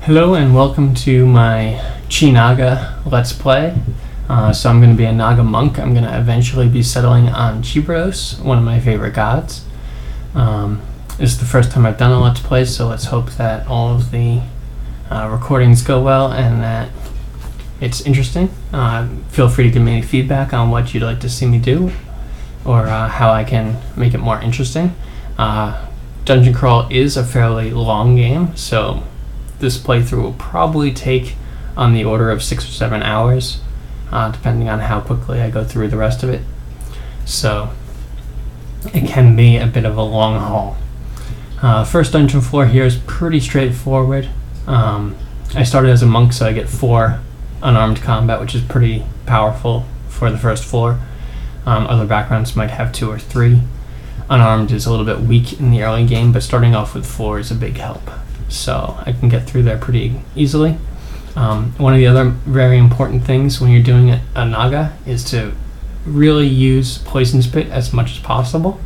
Hello and welcome to my Naga Let's Play. So I'm going to be a Naga monk. I'm going to eventually be settling on Cheibriados, one of my favorite gods. This is the first time I've done a Let's Play, so let's hope that all of the recordings go well and that it's interesting. Feel free to give me any feedback on what you'd like to see me do or how I can make it more interesting. Dungeon Crawl is a fairly long game, so this playthrough will probably take on the order of 6 or 7 hours, depending on how quickly I go through the rest of it. So it can be a bit of a long haul. First dungeon floor here is pretty straightforward. I started as a monk, so I get 4 unarmed combat, which is pretty powerful for the first floor. Other backgrounds might have 2 or 3. Unarmed is a little bit weak in the early game, but starting off with 4 is a big help. So I can get through there pretty easily. One of the other very important things when you're doing a Naga is to really use Poison Spit as much as possible.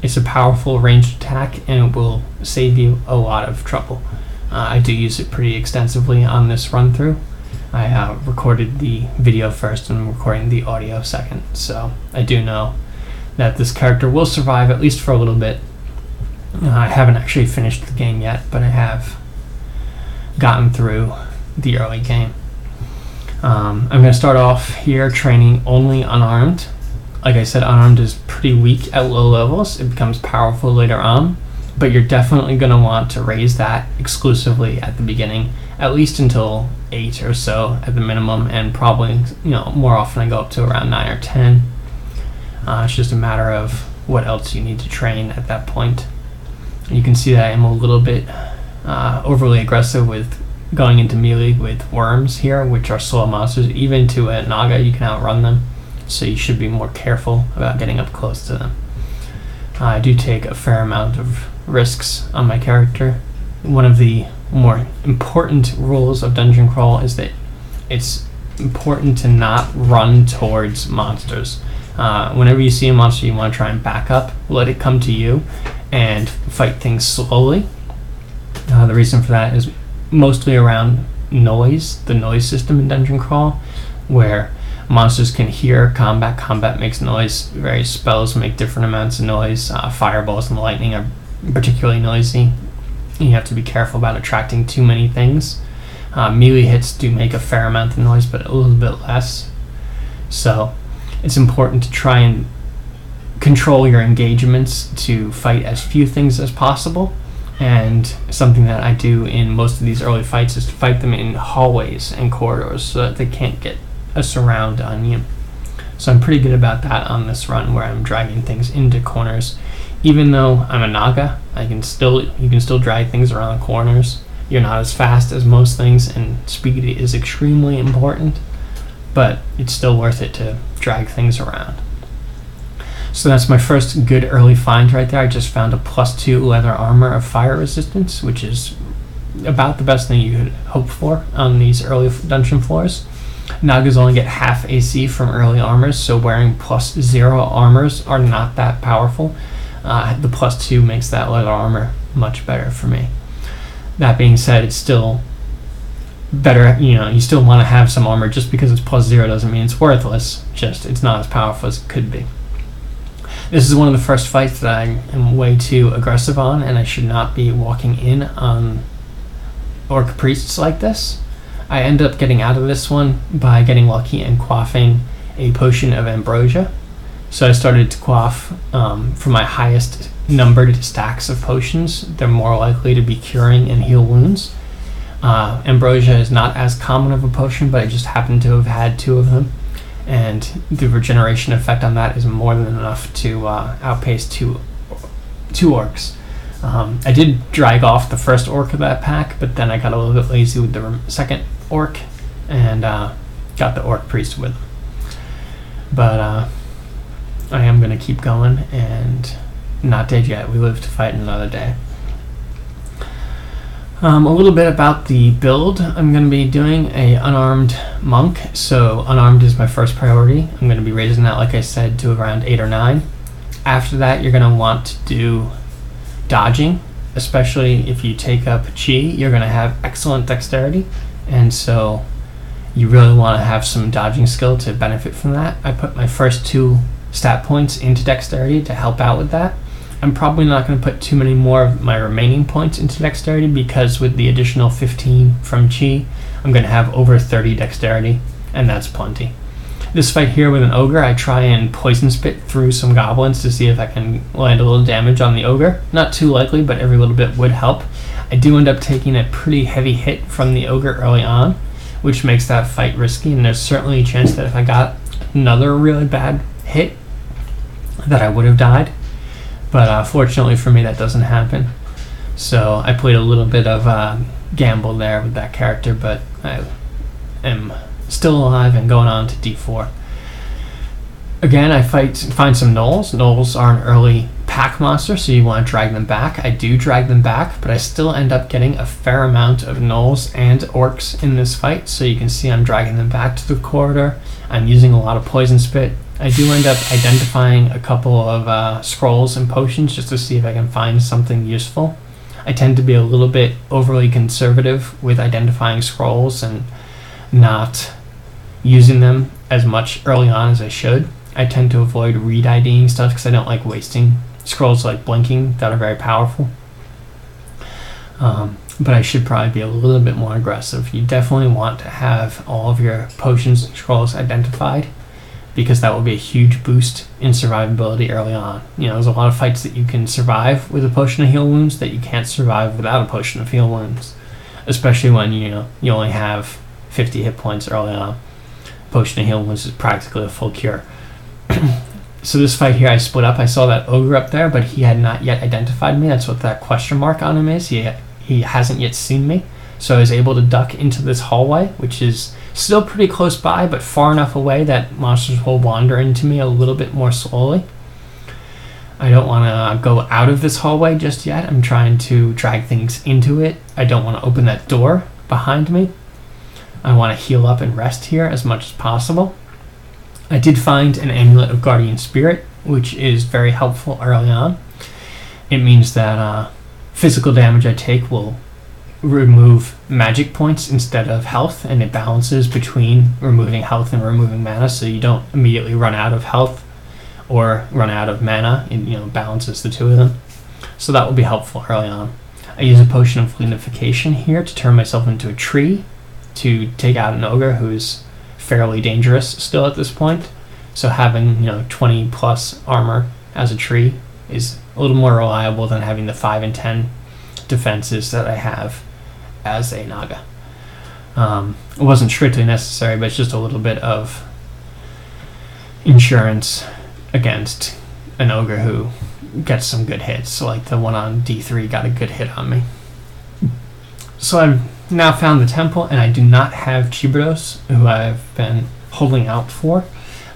It's a powerful ranged attack and it will save you a lot of trouble. I do use it pretty extensively on this run through. I recorded the video first and I'm recording the audio second, so I do know that this character will survive at least for a little bit. I haven't actually finished the game yet, but I have gotten through the early game. I'm going to start off here training only unarmed. Like I said, unarmed is pretty weak at low levels. It becomes powerful later on, but you're definitely going to want to raise that exclusively at the beginning, at least until 8 or so at the minimum, and probably, more often I go up to around 9 or 10. It's just a matter of what else you need to train at that point. You can see that I'm a little bit overly aggressive with going into melee with worms here, which are slow monsters. Even to a Naga, you can outrun them, so you should be more careful about getting up close to them. I do take a fair amount of risks on my character. One of the more important rules of Dungeon Crawl is that it's important to not run towards monsters. Whenever you see a monster, you want to try and back up, let it come to you, and fight things slowly. The reason for that is mostly around noise, the noise system in Dungeon Crawl, where monsters can hear combat. Combat makes noise. Various spells make different amounts of noise. Fireballs and lightning are particularly noisy. You have to be careful about attracting too many things. Melee hits do make a fair amount of noise, but a little bit less. So it's important to try and control your engagements to fight as few things as possible. And something that I do in most of these early fights is to fight them in hallways and corridors so that they can't get a surround on you. So I'm pretty good about that on this run, where I'm dragging things into corners. Even though I'm a Naga, you can still drag things around corners. You're not as fast as most things, and speed is extremely important, but it's still worth it to drag things around. So that's my first good early find right there. I just found a +2 leather armor of fire resistance, which is about the best thing you could hope for on these early dungeon floors. Nagas only get half AC from early armors, so wearing +0 armors are not that powerful. The +2 makes that leather armor much better for me. That being said, it's still better, you still want to have some armor. Just because it's +0 doesn't mean it's worthless, just it's not as powerful as it could be. This is one of the first fights that I am way too aggressive on, and I should not be walking in on orc priests like this. I end up getting out of this one by getting lucky and quaffing a potion of ambrosia. So I started to quaff for my highest numbered stacks of potions. They're more likely to be curing and heal wounds. Ambrosia is not as common of a potion, but I just happened to have had 2 of them, and the regeneration effect on that is more than enough to outpace two orcs. I did drag off the first orc of that pack, but then I got a little bit lazy with the second orc and got the orc priest with him. But I am going to keep going, and not dead yet. We live to fight another day. A little bit about the build. I'm going to be doing a unarmed monk, so unarmed is my first priority. I'm going to be raising that, like I said, to around 8 or 9. After that, you're going to want to do dodging especially if you take up Chei, you're going to have excellent dexterity, and so you really want to have some dodging skill to benefit from that. I put my first 2 stat points into dexterity to help out with that. I'm probably not going to put too many more of my remaining points into dexterity, because with the additional 15 from Chei, I'm going to have over 30 dexterity, and that's plenty. This fight here with an ogre, I try and poison spit through some goblins to see if I can land a little damage on the ogre. Not too likely, but every little bit would help. I do end up taking a pretty heavy hit from the ogre early on, which makes that fight risky, and there's certainly a chance that if I got another really bad hit, that I would have died. But fortunately for me, that doesn't happen. So I played a little bit of gamble there with that character, but I am still alive and going on to D4. Again, I find some gnolls. Gnolls are an early pack monster, so you want to drag them back. I do drag them back, but I still end up getting a fair amount of gnolls and orcs in this fight, so you can see I'm dragging them back to the corridor. I'm using a lot of poison spit. I do end up identifying a couple of scrolls and potions just to see if I can find something useful. I tend to be a little bit overly conservative with identifying scrolls and not using them as much early on as I should. I tend to avoid read IDing stuff because I don't like wasting scrolls like blinking that are very powerful. But I should probably be a little bit more aggressive. You definitely want to have all of your potions and scrolls identified, because that will be a huge boost in survivability early on. You know, there's a lot of fights that you can survive with a potion of heal wounds that you can't survive without a potion of heal wounds, especially when you only have 50 hit points early on. Potion of heal wounds is practically a full cure. So this fight here, I split up. I saw that ogre up there, but he had not yet identified me. That's what that question mark on him is. He hasn't yet seen me. So I was able to duck into this hallway, which is still pretty close by, but far enough away that monsters will wander into me a little bit more slowly. I don't want to go out of this hallway just yet. I'm trying to drag things into it. I don't want to open that door behind me. I want to heal up and rest here as much as possible. I did find an amulet of guardian spirit, which is very helpful early on. It means that physical damage I take will remove magic points instead of health, and it balances between removing health and removing mana, so you don't immediately run out of health or run out of mana. It balances the two of them, so that will be helpful early on. I use a potion of lignification here to turn myself into a tree to take out an ogre who's fairly dangerous still at this point, so having 20 plus armor as a tree is a little more reliable than having the 5 and 10 defenses that I have as a Naga. It wasn't strictly necessary, but it's just a little bit of insurance against an ogre who gets some good hits. So like the one on D3 got a good hit on me. So I've now found the temple, and I do not have Cheibriados, who I've been holding out for.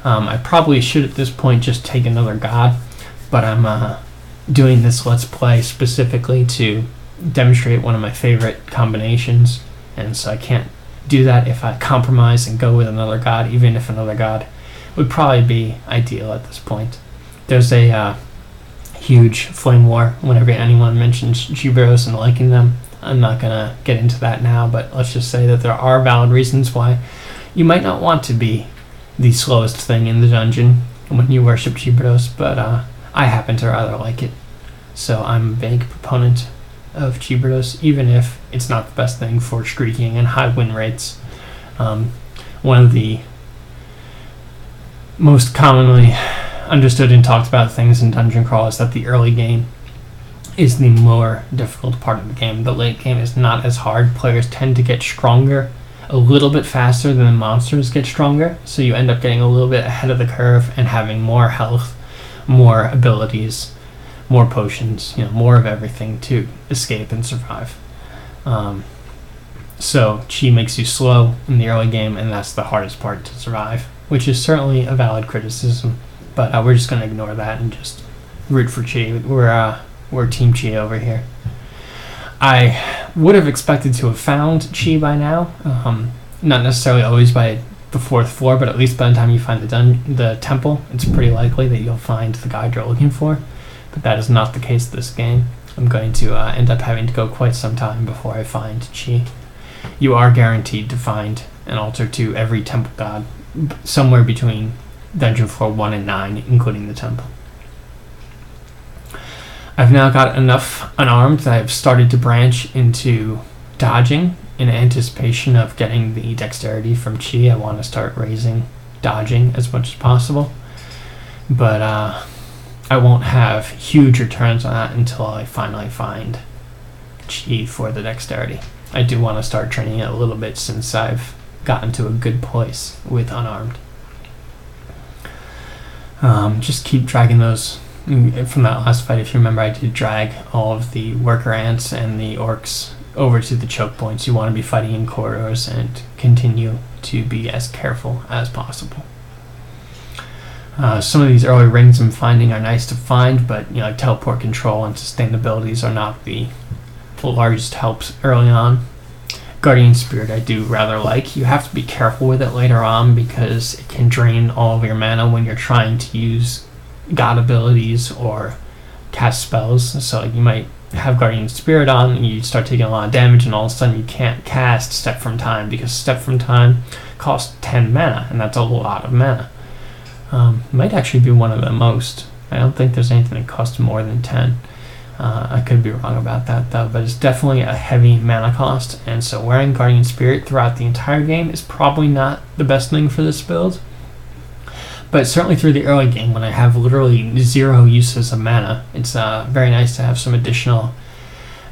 I probably should at this point just take another god, but I'm doing this Let's Play specifically to demonstrate one of my favorite combinations, and so I can't do that if I compromise and go with another god, even if another god would probably be ideal at this point. There's a huge flame war whenever anyone mentions Cheibriados and liking them. I'm not going to get into that now, but let's just say that there are valid reasons why you might not want to be the slowest thing in the dungeon when you worship Cheibriados, but I happen to rather like it. So I'm a big proponent of Cheibriados, even if it's not the best thing for streaking and high win rates. One of the most commonly understood and talked about things in Dungeon Crawl is that the early game is the more difficult part of the game. The late game is not as hard. Players tend to get stronger a little bit faster than the monsters get stronger, so you end up getting a little bit ahead of the curve and having more health, more abilities, more potions, more of everything to escape and survive. So Chei makes you slow in the early game, and that's the hardest part to survive, which is certainly a valid criticism, but we're just going to ignore that and just root for Chei. We're Team Chei over here. I would have expected to have found Chei by now, not necessarily always by the 4th floor, but at least by the time you find the temple, it's pretty likely that you'll find the guide you're looking for. But that is not the case this game. I'm going to end up having to go quite some time before I find Chei. You are guaranteed to find an altar to every temple god somewhere between dungeon floor 1 and 9, including the temple. I've now got enough unarmed that I've started to branch into dodging in anticipation of getting the dexterity from Chei. I want to start raising dodging as much as possible, but I won't have huge returns on that until I finally find Chei for the dexterity. I do want to start training it a little bit since I've gotten to a good place with unarmed. Just keep dragging those. From that last fight, if you remember, I did drag all of the worker ants and the orcs over to the choke points. You want to be fighting in corridors and continue to be as careful as possible. Some of these early rings I'm finding are nice to find, but teleport control and sustainabilities are not the largest helps early on. Guardian Spirit I do rather like. You have to be careful with it later on because it can drain all of your mana when you're trying to use god abilities or cast spells. So you might have Guardian Spirit on and you start taking a lot of damage, and all of a sudden you can't cast Step from Time because Step from Time costs 10 mana, and that's a lot of mana. Might actually be one of the most. I don't think there's anything that costs more than 10. I could be wrong about that though, but it's definitely a heavy mana cost, and so wearing Guardian Spirit throughout the entire game is probably not the best thing for this build. But certainly through the early game, when I have literally 0 uses of mana, it's very nice to have some additional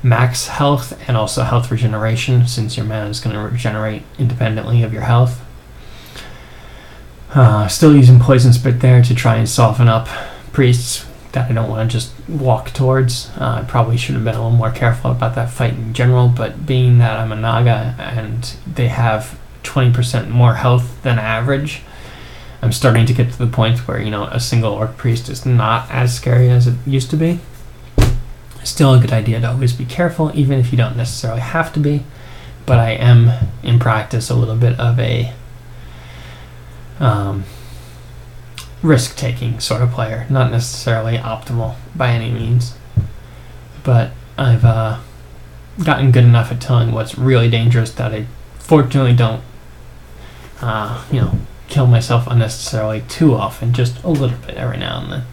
max health and also health regeneration, since your mana is going to regenerate independently of your health. Still using Poison Spit there to try and soften up priests that I don't want to just walk towards. I probably should have been a little more careful about that fight in general, but being that I'm a Naga and they have 20% more health than average, I'm starting to get to the point where, a single orc priest is not as scary as it used to be. Still a good idea to always be careful, even if you don't necessarily have to be, but I am, in practice, a little bit of a risk-taking sort of player. Not necessarily optimal by any means, but I've gotten good enough at telling what's really dangerous that I fortunately don't, kill myself unnecessarily too often, just a little bit every now and then.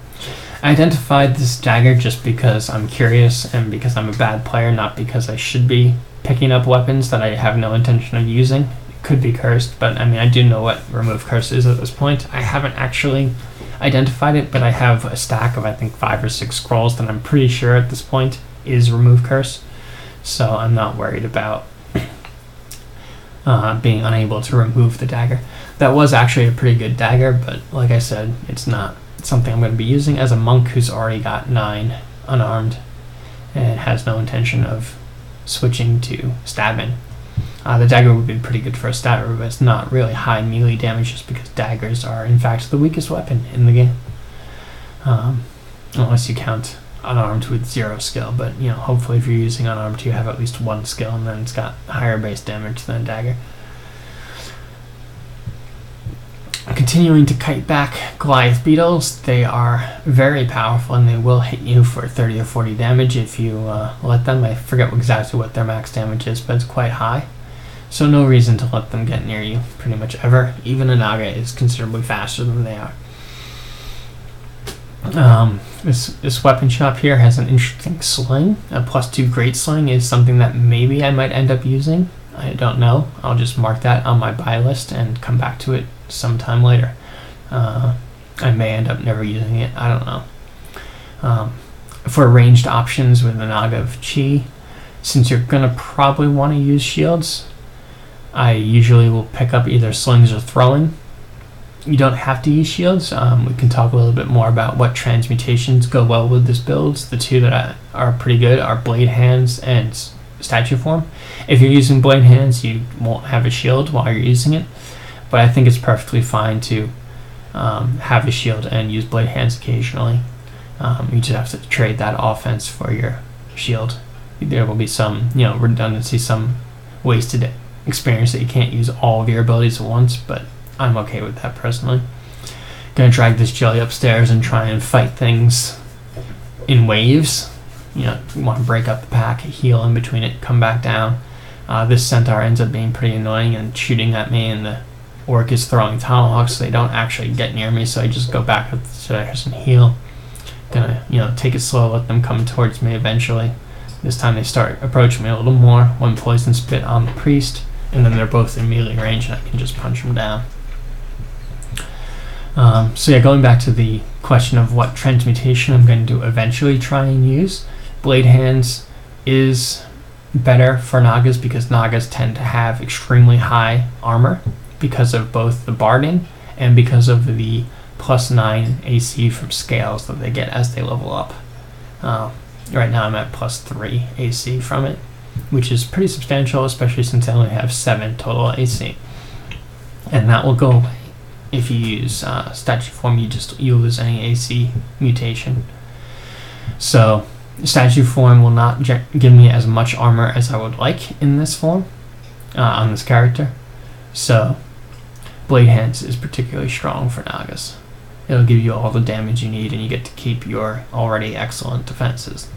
I identified this dagger just because I'm curious and because I'm a bad player, not because I should be picking up weapons that I have no intention of using. It could be cursed, but I do know what remove curse is at this point. I haven't actually identified it, but I have a stack of I think 5 or 6 scrolls that I'm pretty sure at this point is remove curse, so I'm not worried about being unable to remove the dagger. That was actually a pretty good dagger, but like I said, it's not something I'm going to be using as a monk who's already got 9 unarmed and has no intention of switching to stabbing. The dagger would be pretty good for a stabber, but it's not really high melee damage just because daggers are in fact the weakest weapon in the game. Unless you count unarmed with 0 skill, but hopefully if you're using unarmed you have at least 1 skill, and then it's got higher base damage than a dagger. Continuing to kite back Goliath beetles. They are very powerful and they will hit you for 30 or 40 damage if you let them. I forget exactly what their max damage is, but it's quite high, so no reason to let them get near you pretty much ever. Even a Naga is considerably faster than they are. This weapon shop here has an interesting sling. A +2 great sling is something that maybe I might end up using. I don't know. I'll just mark that on my buy list and come back to it sometime later. I may end up never using it. I don't know. For ranged options with the Naga of Chei, since you're going to probably want to use shields, I usually will pick up either slings or throwing. You don't have to use shields. We can talk a little bit more about what transmutations go well with this build. The 2 that are pretty good are Blade Hands and Statue Form. If you're using Blade Hands, you won't have a shield while you're using it, but I think it's perfectly fine to have a shield and use Blade Hands occasionally. You just have to trade that offense for your shield. There will be some redundancy, some wasted experience that you can't use all of your abilities at once, but I'm okay with that personally. Gonna drag this jelly upstairs and try and fight things in waves. you want to break up the pack, heal in between it, come back down. This centaur ends up being pretty annoying and shooting at me, and the orc is throwing tomahawks, so they don't actually get near me, so I just go back up to the stairs and heal. Gonna, take it slow, let them come towards me eventually. This time they start approaching me a little more. One poison spit on the priest, and then they're both in melee range, and I can just punch them down. So yeah, going back to the question of what transmutation I'm going to eventually try and use, Blade Hands is better for Nagas because Nagas tend to have extremely high armor because of both the barding and because of the +9 AC from scales that they get as they level up. Right now I'm at +3 AC from it, which is pretty substantial, especially since I only have 7 total AC. And that will go away. If you use statue form, you lose any AC mutation. So statue form will not give me as much armor as I would like in this form, on this character. So Blade Hands is particularly strong for Nagas. It'll give you all the damage you need, and you get to keep your already excellent defenses.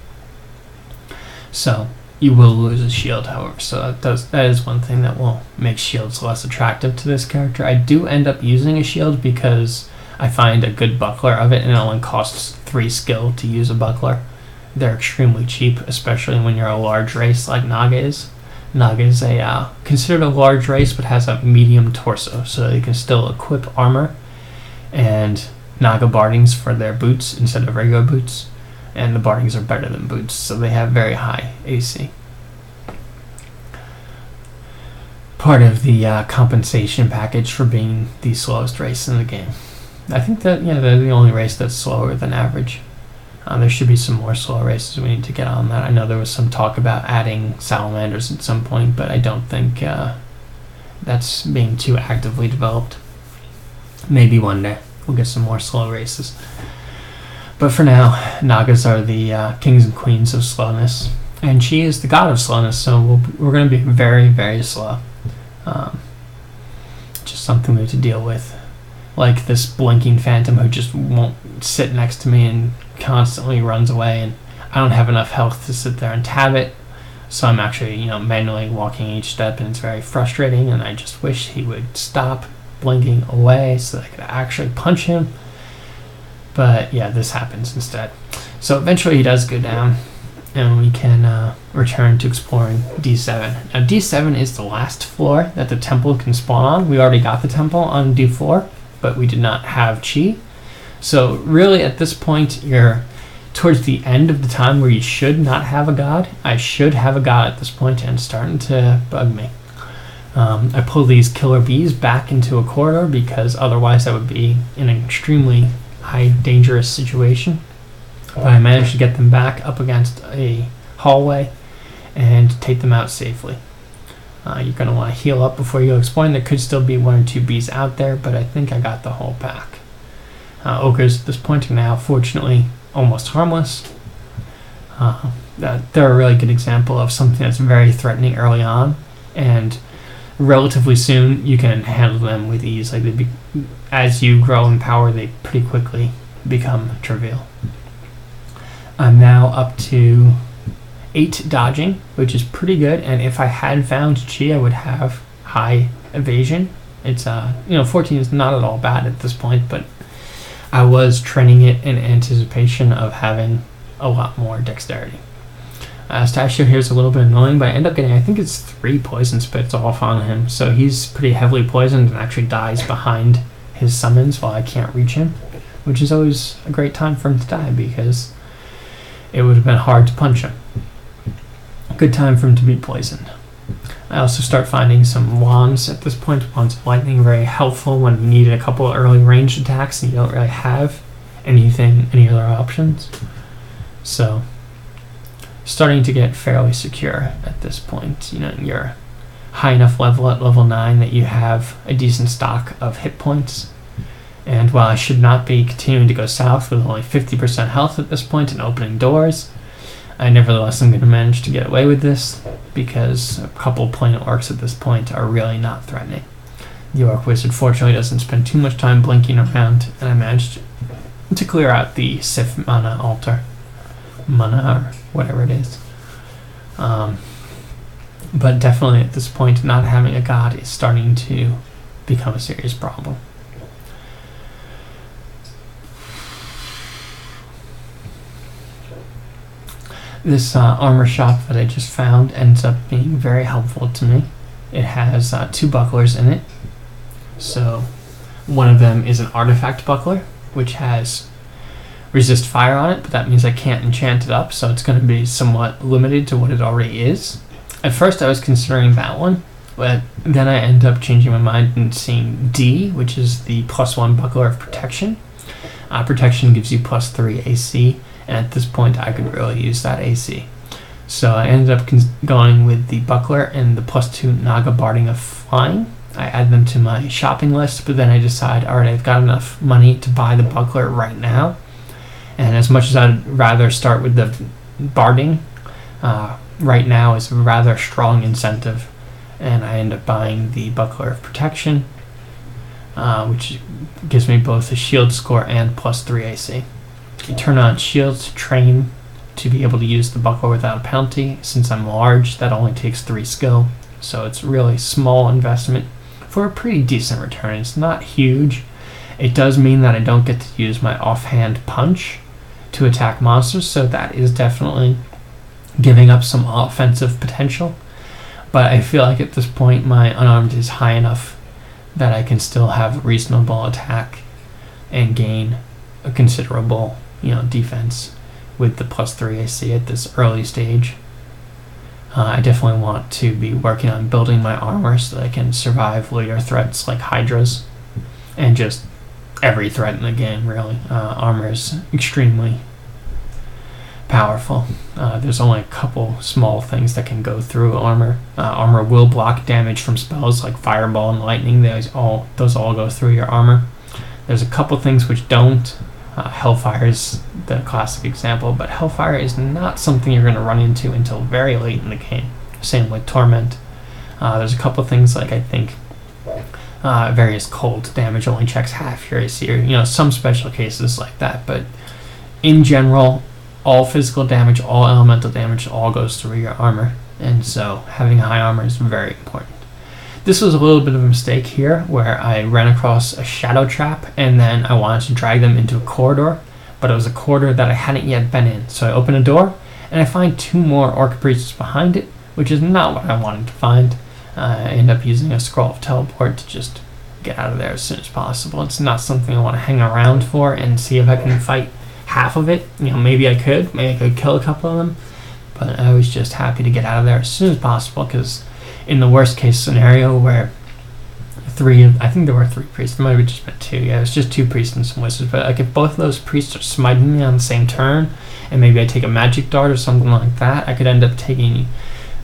So you will lose a shield, however, so that is one thing that will make shields less attractive to this character. I do end up using a shield because I find a good buckler of it, and it only costs 3 skill to use a buckler. They're extremely cheap, especially when you're a large race like Naga is. Naga is considered a large race, but has a medium torso, so you can still equip armor and Naga bardings for their boots instead of regular boots. And the bardings are better than boots, so they have very high AC. Part of the compensation package for being the slowest race in the game. I think that they're the only race that's slower than average. There should be some more slow races. We need to get on that. I know there was some talk about adding salamanders at some point, but I don't think that's being too actively developed. Maybe one day we'll get some more slow races. But for now, Nagas are the kings and queens of slowness, and Chei is the god of slowness, so we're going to be very, very slow. Just something we have to deal with. Like this blinking phantom who just won't sit next to me and constantly runs away, and I don't have enough health to sit there and tab it, so I'm actually manually walking each step, and it's very frustrating, and I just wish he would stop blinking away so that I could actually punch him. But yeah, this happens instead. So eventually he does go down, and we can return to exploring D7. Now D7 is the last floor that the temple can spawn on. We already got the temple on D4, but we did not have Chei. So really at this point, you're towards the end of the time where you should not have a god. I should have a god at this point, and it's starting to bug me. I pull these killer bees back into a corridor because otherwise I would be in an extremely high dangerous situation. But I managed to get them back up against a hallway and take them out safely. You're going to want to heal up before you go exploring. There could still be 1 or 2 bees out there, but I think I got the whole pack. Ogres at this point are now, fortunately, almost harmless. They're a really good example of something that's very threatening early on, and relatively soon you can handle them with ease. As you grow in power, they pretty quickly become trivial. I'm now up to 8 dodging, which is pretty good, and if I had found Chei, I would have high evasion. It's 14 is not at all bad at this point, but I was training it in anticipation of having a lot more dexterity. Statue here is a little bit annoying, but I end up getting, I think it's 3 poison spits off on him, so he's pretty heavily poisoned and actually dies behind his summons while I can't reach him, which is always a great time for him to die because it would have been hard to punch him. Good time for him to be poisoned. I also start finding some wands at this point. Wands of lightning, very helpful when you need a couple of early ranged attacks and you don't really have any other options. So starting to get fairly secure at this point. You're high enough level at level 9 that you have a decent stock of hit points. And while I should not be continuing to go south with only 50% health at this point and opening doors, I nevertheless am going to manage to get away with this because a couple plain orcs at this point are really not threatening. The orc wizard fortunately doesn't spend too much time blinking around, and I managed to clear out the Sif mana altar. mana or whatever it is. But definitely at this point, not having a god is starting to become a serious problem. This armor shop that I just found ends up being very helpful to me. It has 2 bucklers in it. So one of them is an artifact buckler, which has resist fire on it, but that means I can't enchant it up, so it's going to be somewhat limited to what it already is. At first I was considering that one, but then I ended up changing my mind and seeing D, which is the +1 buckler of protection. Protection gives you +3 AC, and at this point I could really use that AC. So I ended up going with the buckler and the +2 Naga barding of flying. I add them to my shopping list, but then I decide, alright, I've got enough money to buy the buckler right now. And as much as I'd rather start with the barding, right now is a rather strong incentive. And I end up buying the buckler of protection, which gives me both a shield score and +3 AC. You turn on shields to train to be able to use the buckler without a penalty. Since I'm large, that only takes 3 skill, so it's really small investment for a pretty decent return. It's not huge. It does mean that I don't get to use my offhand punch to attack monsters, so that is definitely giving up some offensive potential. But I feel like at this point my unarmed is high enough that I can still have reasonable attack and gain a considerable, defense with the +3 AC at this early stage. I definitely want to be working on building my armor so that I can survive later threats like hydras and just every threat in the game, really. Armor is extremely powerful. There's only a couple small things that can go through armor. Armor will block damage from spells like fireball and lightning. Those all go through your armor. There's a couple things which don't. Hellfire is the classic example, but Hellfire is not something you're going to run into until very late in the game. Same with Torment. There's a couple things like, I think, various cold damage only checks half your AC, or some special cases like that, but in general, all physical damage, all elemental damage, all goes through your armor, and so having high armor is very important. This was a little bit of a mistake here, where I ran across a shadow trap, and then I wanted to drag them into a corridor, but it was a corridor that I hadn't yet been in. So I open a door, and I find 2 more orc priests behind it, which is not what I wanted to find. I end up using a scroll of teleport to just get out of there as soon as possible. It's not something I want to hang around for and see if I can fight half of it. Maybe I could kill a couple of them, but I was just happy to get out of there as soon as possible, because in the worst case scenario where I think there were 3 priests, it might have just been 2, it was just 2 priests and some wizards, but like if both of those priests are smiting me on the same turn, and maybe I take a magic dart or something like that, I could end up taking,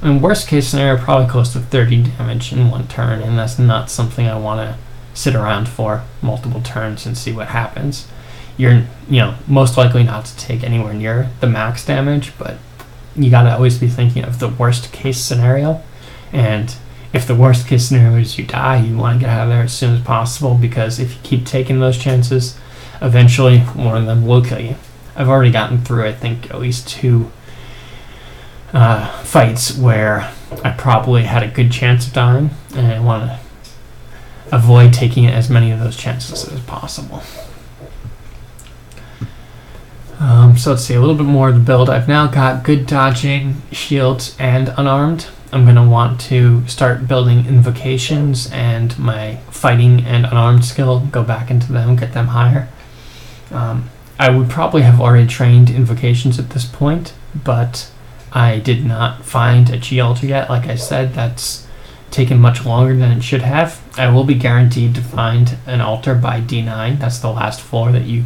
in worst case scenario, probably close to 30 damage in 1 turn, and that's not something I want to sit around for multiple turns and see what happens. You're most likely not to take anywhere near the max damage, but you got to always be thinking of the worst case scenario. And if the worst case scenario is you die, you want to get out of there as soon as possible, because if you keep taking those chances, eventually one of them will kill you. I've already gotten through, I think, at least 2 fights where I probably had a good chance of dying, and I want to avoid taking as many of those chances as possible. So let's see, a little bit more of the build. I've now got good dodging, shields, and unarmed. I'm going to want to start building invocations, and my fighting and unarmed skill, go back into them, get them higher. I would probably have already trained invocations at this point, but I did not find a Chei altar yet. Like I said, that's taken much longer than it should have. I will be guaranteed to find an altar by D9. That's the last floor that you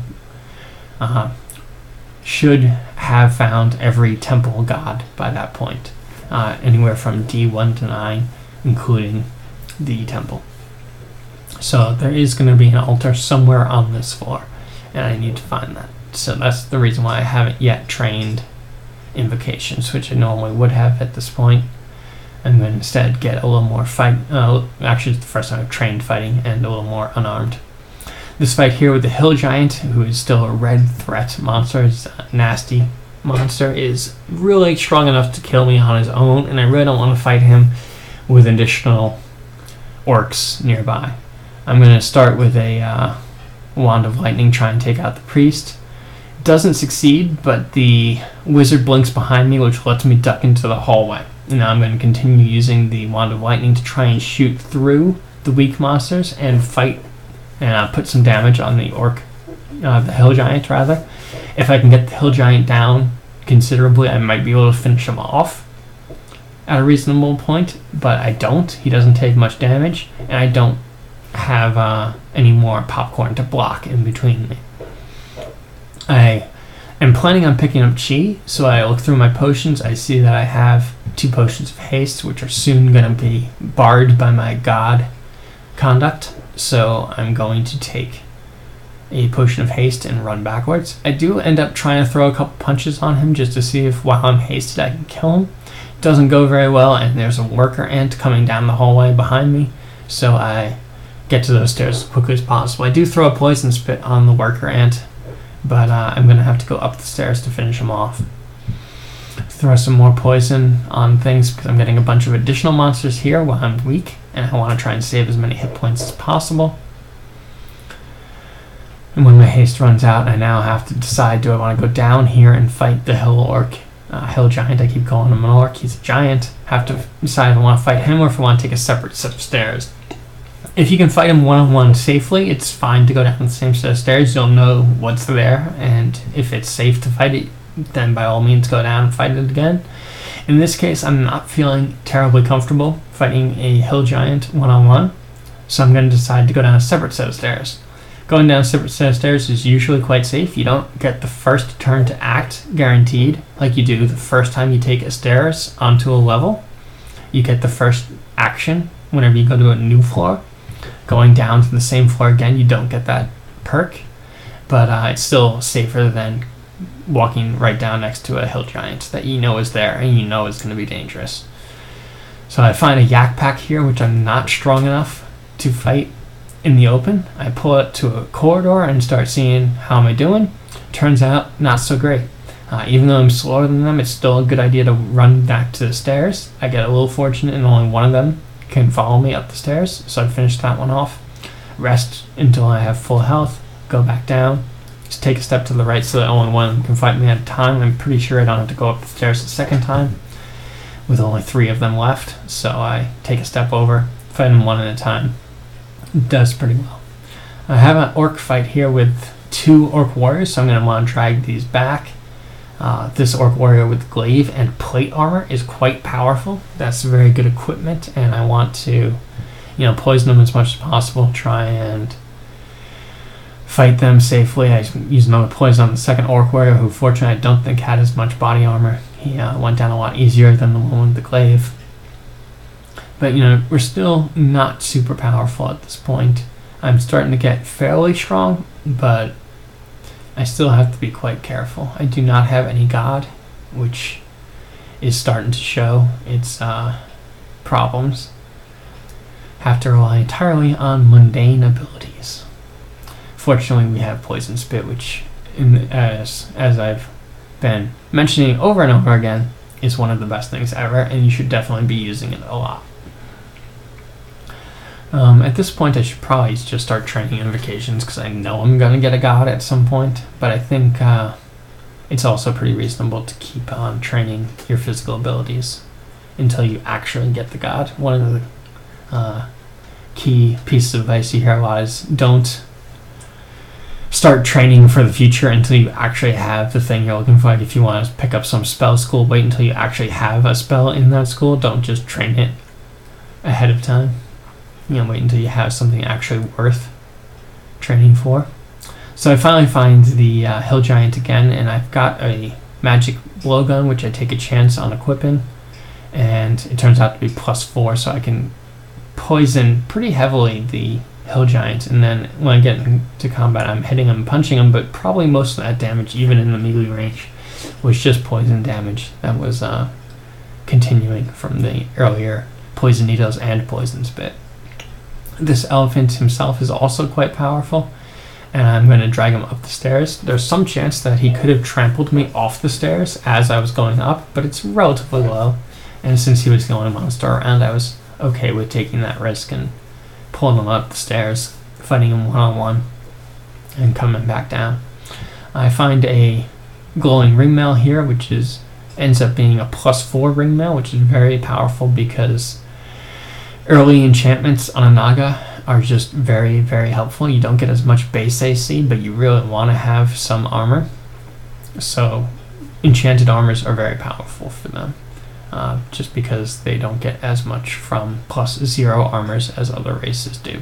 should have found every temple god by that point. Anywhere from D1 to 9, including the temple. So there is going to be an altar somewhere on this floor, and I need to find that. So that's the reason why I haven't yet trained invocations, which I normally would have at this point. I'm going to instead get a little more fight. Actually, it's the first time I've trained fighting, and a little more unarmed. This fight here with the hill giant, who is still a red threat monster, is a nasty monster is really strong enough to kill me on his own, and I really don't want to fight him with additional orcs nearby. I'm going to start with a Wand of Lightning, try and take out the priest. Doesn't succeed, but the wizard blinks behind me, which lets me duck into the hallway. And now I'm going to continue using the Wand of Lightning to try and shoot through the weak monsters and fight and put some damage on the orc, the hill giant rather. If I can get the hill giant down considerably, I might be able to finish him off at a reasonable point, but I don't. He doesn't take much damage, and I don't have any more popcorn to block in between me. I am planning on picking up Chei, so I look through my potions. I see that I have 2 potions of haste, which are soon going to be barred by my god conduct, so I'm going to take a potion of haste and run backwards. I do end up trying to throw a couple punches on him just to see if while I'm hasted I can kill him. It doesn't go very well, and there's a worker ant coming down the hallway behind me, so I get to those stairs as quickly as possible. I do throw a poison spit on the worker ant, but I'm going to have to go up the stairs to finish him off. Throw some more poison on things because I'm getting a bunch of additional monsters here while I'm weak, and I want to try and save as many hit points as possible. And when my haste runs out, I now have to decide, do I want to go down here and fight the hill giant? I keep calling him an orc. He's a giant. Have to decide if I want to fight him or if I want to take a separate set of stairs. If you can fight him one-on-one safely, it's fine to go down the same set of stairs. You'll know what's there, and if it's safe to fight it, then by all means go down and fight it again. In this case, I'm not feeling terribly comfortable fighting a hill giant one-on-one, so I'm going to decide to go down a separate set of stairs. Going down a separate set of stairs is usually quite safe. You don't get the first turn to act guaranteed like you do the first time you take a stairs onto a level. You get the first action whenever you go to a new floor. Going down to the same floor again, you don't get that perk, but it's still safer than walking right down next to a hill giant that you know is there and you know is going to be dangerous. So I find a yak pack here, which I'm not strong enough to fight in the open. I pull it to a corridor and start seeing how am I doing. Turns out not so great. Even though I'm slower than them, it's still a good idea to run back to the stairs. I get a little fortunate and only one of them can follow me up the stairs, so I finish that one off. Rest until I have full health, go back down, just take a step to the right so that only one of them can fight me at a time. I'm pretty sure I don't have to go up the stairs the second time with only 3 of them left, so I take a step over, fight them one at a time. It does pretty well. I have an orc fight here with 2 orc warriors, so I'm going to want to drag these back. This orc warrior with glaive and plate armor is quite powerful. That's very good equipment, and I want to, poison them as much as possible. Try and fight them safely. I use another poison on the second orc warrior, who fortunately I don't think had as much body armor. He went down a lot easier than the one with the glaive. But we're still not super powerful at this point. I'm starting to get fairly strong, but I still have to be quite careful. I do not have any god, which is starting to show its problems. Have to rely entirely on mundane abilities. Fortunately, we have Poison Spit, which, as I've been mentioning over and over again, is one of the best things ever, and you should definitely be using it a lot. At this point, I should probably just start training invocations because I know I'm going to get a god at some point, but I think it's also pretty reasonable to keep on training your physical abilities until you actually get the god. One of the key pieces of advice you hear a lot is don't start training for the future until you actually have the thing you're looking for. Like if you want to pick up some spell school, wait until you actually have a spell in that school. Don't just train it ahead of time. Wait until you have something actually worth training for. So I finally find the hill giant again, and I've got a magic blowgun, which I take a chance on equipping, and it turns out to be +4, so I can poison pretty heavily the hill giant, and then when I get into combat, I'm hitting him, punching him, but probably most of that damage, even in the melee range, was just poison damage that was continuing from the earlier poison needles and poison spit. This elephant himself is also quite powerful, and I'm going to drag him up the stairs. There's some chance that he could have trampled me off the stairs as I was going up, but it's relatively low. And since he was the only monster around, I was okay with taking that risk and pulling him up the stairs, fighting him one-on-one, and coming back down. I find a glowing ringmail here, which ends up being a +4 ringmail, which is very powerful because early enchantments on a Naga are just very, very helpful. You don't get as much base AC, but you really want to have some armor. So enchanted armors are very powerful for them, just because they don't get as much from +0 armors as other races do.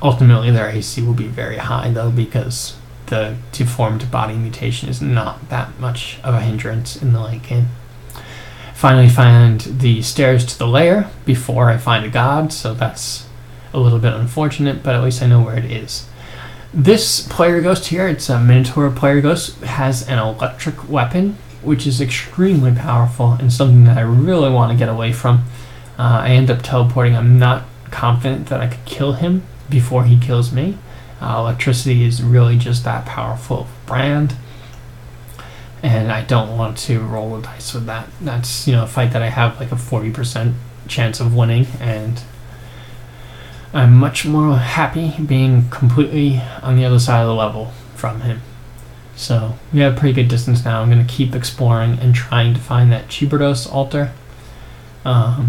Ultimately, their AC will be very high, though, because the deformed body mutation is not that much of a hindrance in the late game. Finally find the stairs to the lair before I find a god, so that's a little bit unfortunate, but at least I know where it is. This player ghost here, it's a Minotaur player ghost, has an electric weapon, which is extremely powerful and something that I really want to get away from. I end up teleporting. I'm not confident that I could kill him before he kills me. Electricity is really just that powerful brand, and I don't want to roll the dice with that. That's, a fight that I have like a 40% chance of winning, and I'm much more happy being completely on the other side of the level from him. So we have a pretty good distance now. I'm going to keep exploring and trying to find that Cheibriados altar. I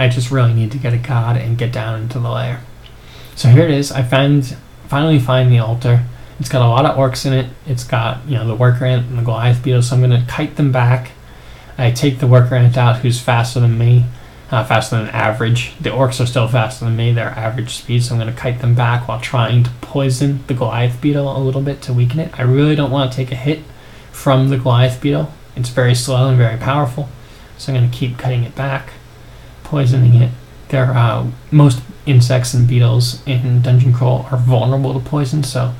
just really need to get a god and get down into the lair. So here it is. I finally find the altar. It's got a lot of orcs in it. It's got, the worker ant and the Goliath beetle, so I'm going to kite them back. I take the worker ant out, who's faster than me, faster than average. The orcs are still faster than me, their average speed, so I'm going to kite them back while trying to poison the Goliath beetle a little bit to weaken it. I really don't want to take a hit from the Goliath beetle. It's very slow and very powerful, so I'm going to keep cutting it back, poisoning it. Most insects and beetles in Dungeon Crawl are vulnerable to poison, so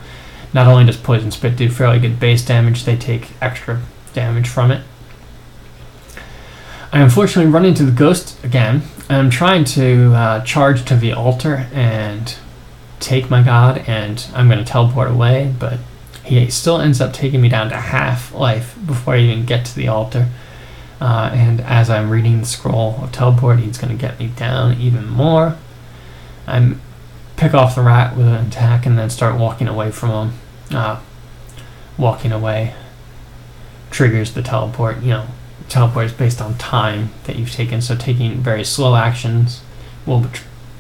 not only does Poison Spit do fairly good base damage, they take extra damage from it. I unfortunately run into the ghost again, and I'm trying to charge to the altar and take my god, and I'm going to teleport away, but he still ends up taking me down to half life before I even get to the altar. And as I'm reading the scroll of teleport, he's going to get me down even more. I pick off the rat with an attack and then start walking away from him. Walking away triggers the teleport. Teleport is based on time that you've taken, so taking very slow actions will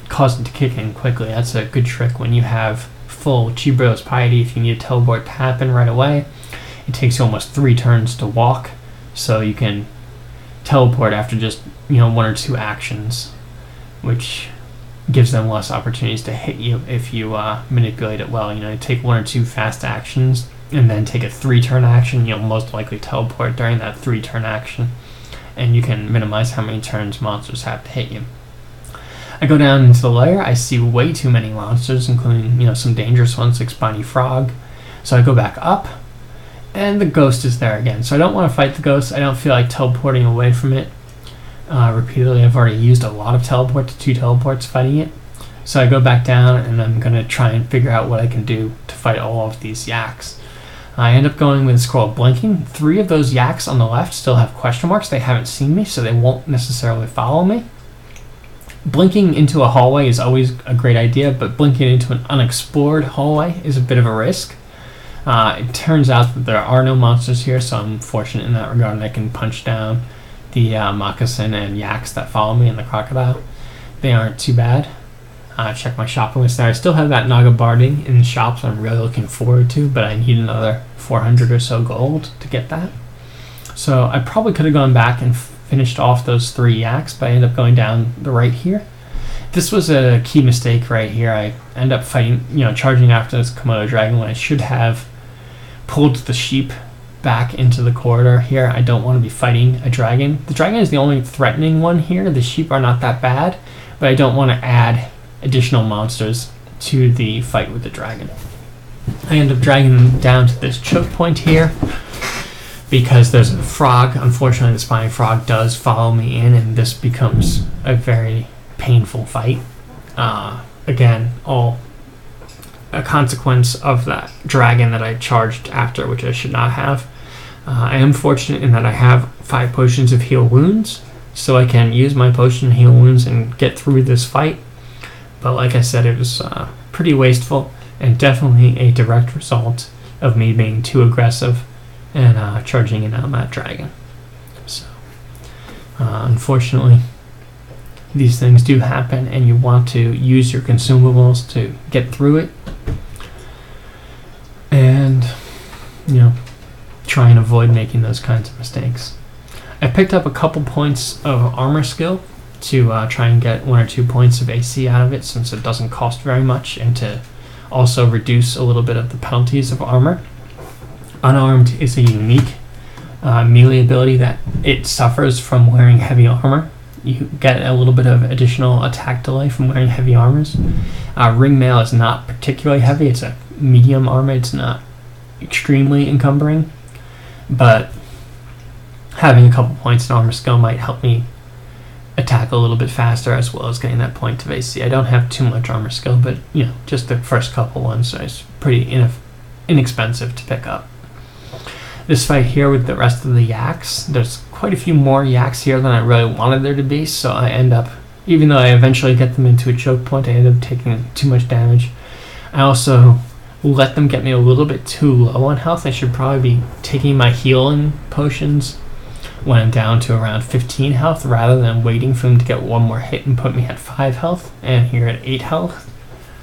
cause it to kick in quickly. That's a good trick when you have full Cheibriados piety. If you need a teleport to happen right away, it takes you almost 3 turns to walk, so you can teleport after just 1 or 2 actions, which gives them less opportunities to hit you if you manipulate it well. You take 1 or 2 fast actions and then take a 3-turn action. You'll most likely teleport during that 3-turn action, and you can minimize how many turns monsters have to hit you. I go down into the lair. I see way too many monsters, including some dangerous ones like Spiny Frog. So I go back up, and the ghost is there again. So I don't want to fight the ghost. I don't feel like teleporting away from it repeatedly. I've already used a lot of teleports, 2 teleports fighting it. So I go back down, and I'm going to try and figure out what I can do to fight all of these yaks. I end up going with a scroll of blinking. 3 of those yaks on the left still have question marks. They haven't seen me, so they won't necessarily follow me. Blinking into a hallway is always a great idea, but blinking into an unexplored hallway is a bit of a risk. It turns out that there are no monsters here, so I'm fortunate in that regard, and I can punch down the moccasin and yaks that follow me and the crocodile. They aren't too bad. Check my shopping list there. I still have that Naga barding in the shops I'm really looking forward to, but I need another 400 or so gold to get that. So I probably could have gone back and finished off those 3 yaks, but I ended up going down the right here. This was a key mistake right here. I end up fighting, charging after this Komodo dragon when I should have pulled the sheep back into the corridor here. I don't want to be fighting a dragon. The dragon is the only threatening one here. The sheep are not that bad, but I don't want to add additional monsters to the fight with the dragon. I end up dragging them down to this choke point here because there's a frog. Unfortunately, the spiny frog does follow me in, and this becomes a very painful fight. Again, all a consequence of that dragon that I charged after, which I should not have. I am fortunate in that I have 5 potions of heal wounds, so I can use my potion to heal wounds and get through this fight. But like I said, it was pretty wasteful, and definitely a direct result of me being too aggressive and charging in on that dragon. So, unfortunately, these things do happen, and you want to use your consumables to get through it. And, try and avoid making those kinds of mistakes. I picked up a couple points of armor skill to try and get 1 or 2 points of AC out of it, since it doesn't cost very much, and to also reduce a little bit of the penalties of armor. Unarmed is a unique melee ability that it suffers from wearing heavy armor. You get a little bit of additional attack delay from wearing heavy armors. Ring mail is not particularly heavy. It's a medium armor. It's not extremely encumbering, but having a couple points in armor skill might help me attack a little bit faster, as well as getting that point of AC. I don't have too much armor skill, but just the first couple ones, so it's pretty inexpensive to pick up. This fight here with the rest of the yaks, there's quite a few more yaks here than I really wanted there to be, so I end up, even though I eventually get them into a choke point, I end up taking too much damage. I also let them get me a little bit too low on health. I should probably be taking my healing potions when I'm down to around 15 health, rather than waiting for them to get one more hit and put me at 5 health, and here at 8 health.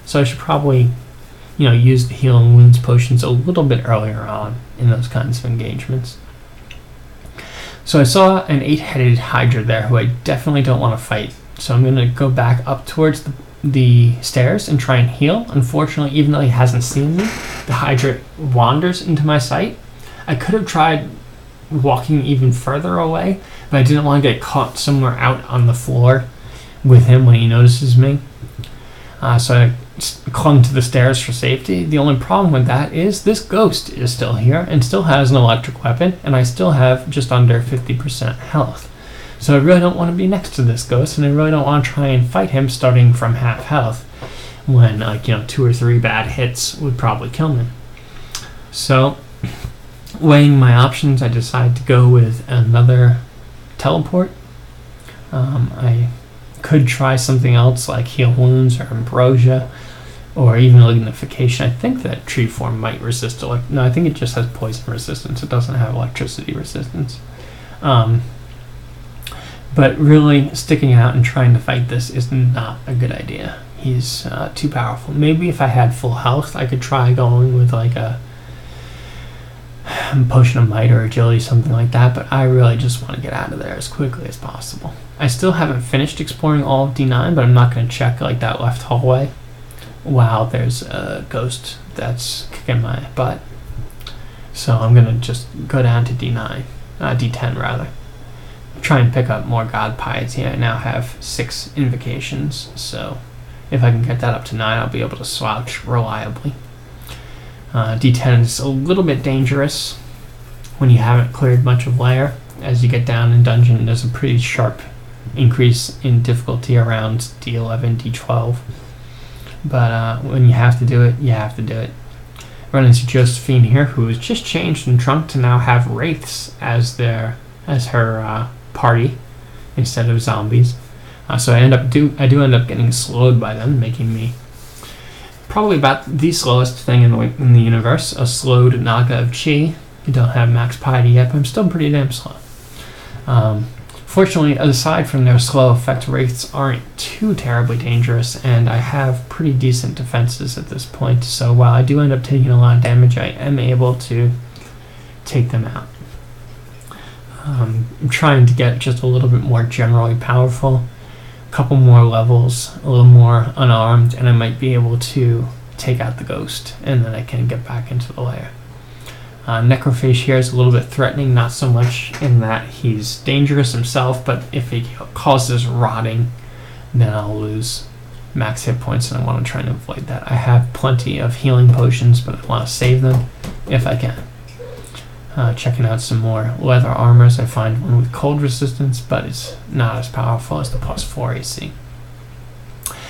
So I should probably, use the healing wounds potions a little bit earlier on in those kinds of engagements. So I saw an 8-headed Hydra there who I definitely don't want to fight. So I'm going to go back up towards the stairs and try and heal. Unfortunately, even though he hasn't seen me, the Hydra wanders into my sight. I could have tried walking even further away, but I didn't want to get caught somewhere out on the floor with him when he notices me. So I clung to the stairs for safety. The only problem with that is this ghost is still here and still has an electric weapon, and I still have just under 50% health. So I really don't want to be next to this ghost, and I really don't want to try and fight him starting from half health when 2 or 3 bad hits would probably kill me. So, weighing my options, I decided to go with another teleport. I could try something else like heal wounds or ambrosia, or even lignification. I think that tree form might resist no, I think it just has poison resistance. It doesn't have electricity resistance. But really sticking out and trying to fight this is not a good idea. He's too powerful. Maybe if I had full health, I could try going with like a potion of might or agility, something like that, but I really just want to get out of there as quickly as possible. I still haven't finished exploring all of D9, but I'm not going to check like that left hallway while there's a ghost that's kicking my butt. So I'm going to just go down to D10 rather. Try and pick up more god piety. I now have 6 invocations, so if I can get that up to 9, I'll be able to slouch reliably. D10 is a little bit dangerous when you haven't cleared much of lair. As you get down in dungeon, there's a pretty sharp increase in difficulty around D11, D12. But when you have to do it, you have to do it. Run into Josephine here, who has just changed from Trunk to now have wraiths as her party instead of zombies. So I do end up getting slowed by them, making me probably about the slowest thing in the universe. A slowed Naga of Chei. I don't have max piety yet, but I'm still pretty damn slow. Fortunately, aside from their slow effect, wraiths aren't too terribly dangerous, and I have pretty decent defenses at this point. So while I do end up taking a lot of damage, I am able to take them out. I'm trying to get just a little bit more generally powerful, a couple more levels, a little more unarmed, and I might be able to take out the ghost, and then I can get back into the lair. Necrophage here is a little bit threatening, not so much in that he's dangerous himself, but if he causes rotting, then I'll lose max hit points, and I want to try and avoid that. I have plenty of healing potions, but I want to save them if I can. Checking out some more leather armors. I find one with cold resistance, but it's not as powerful as the +4 AC.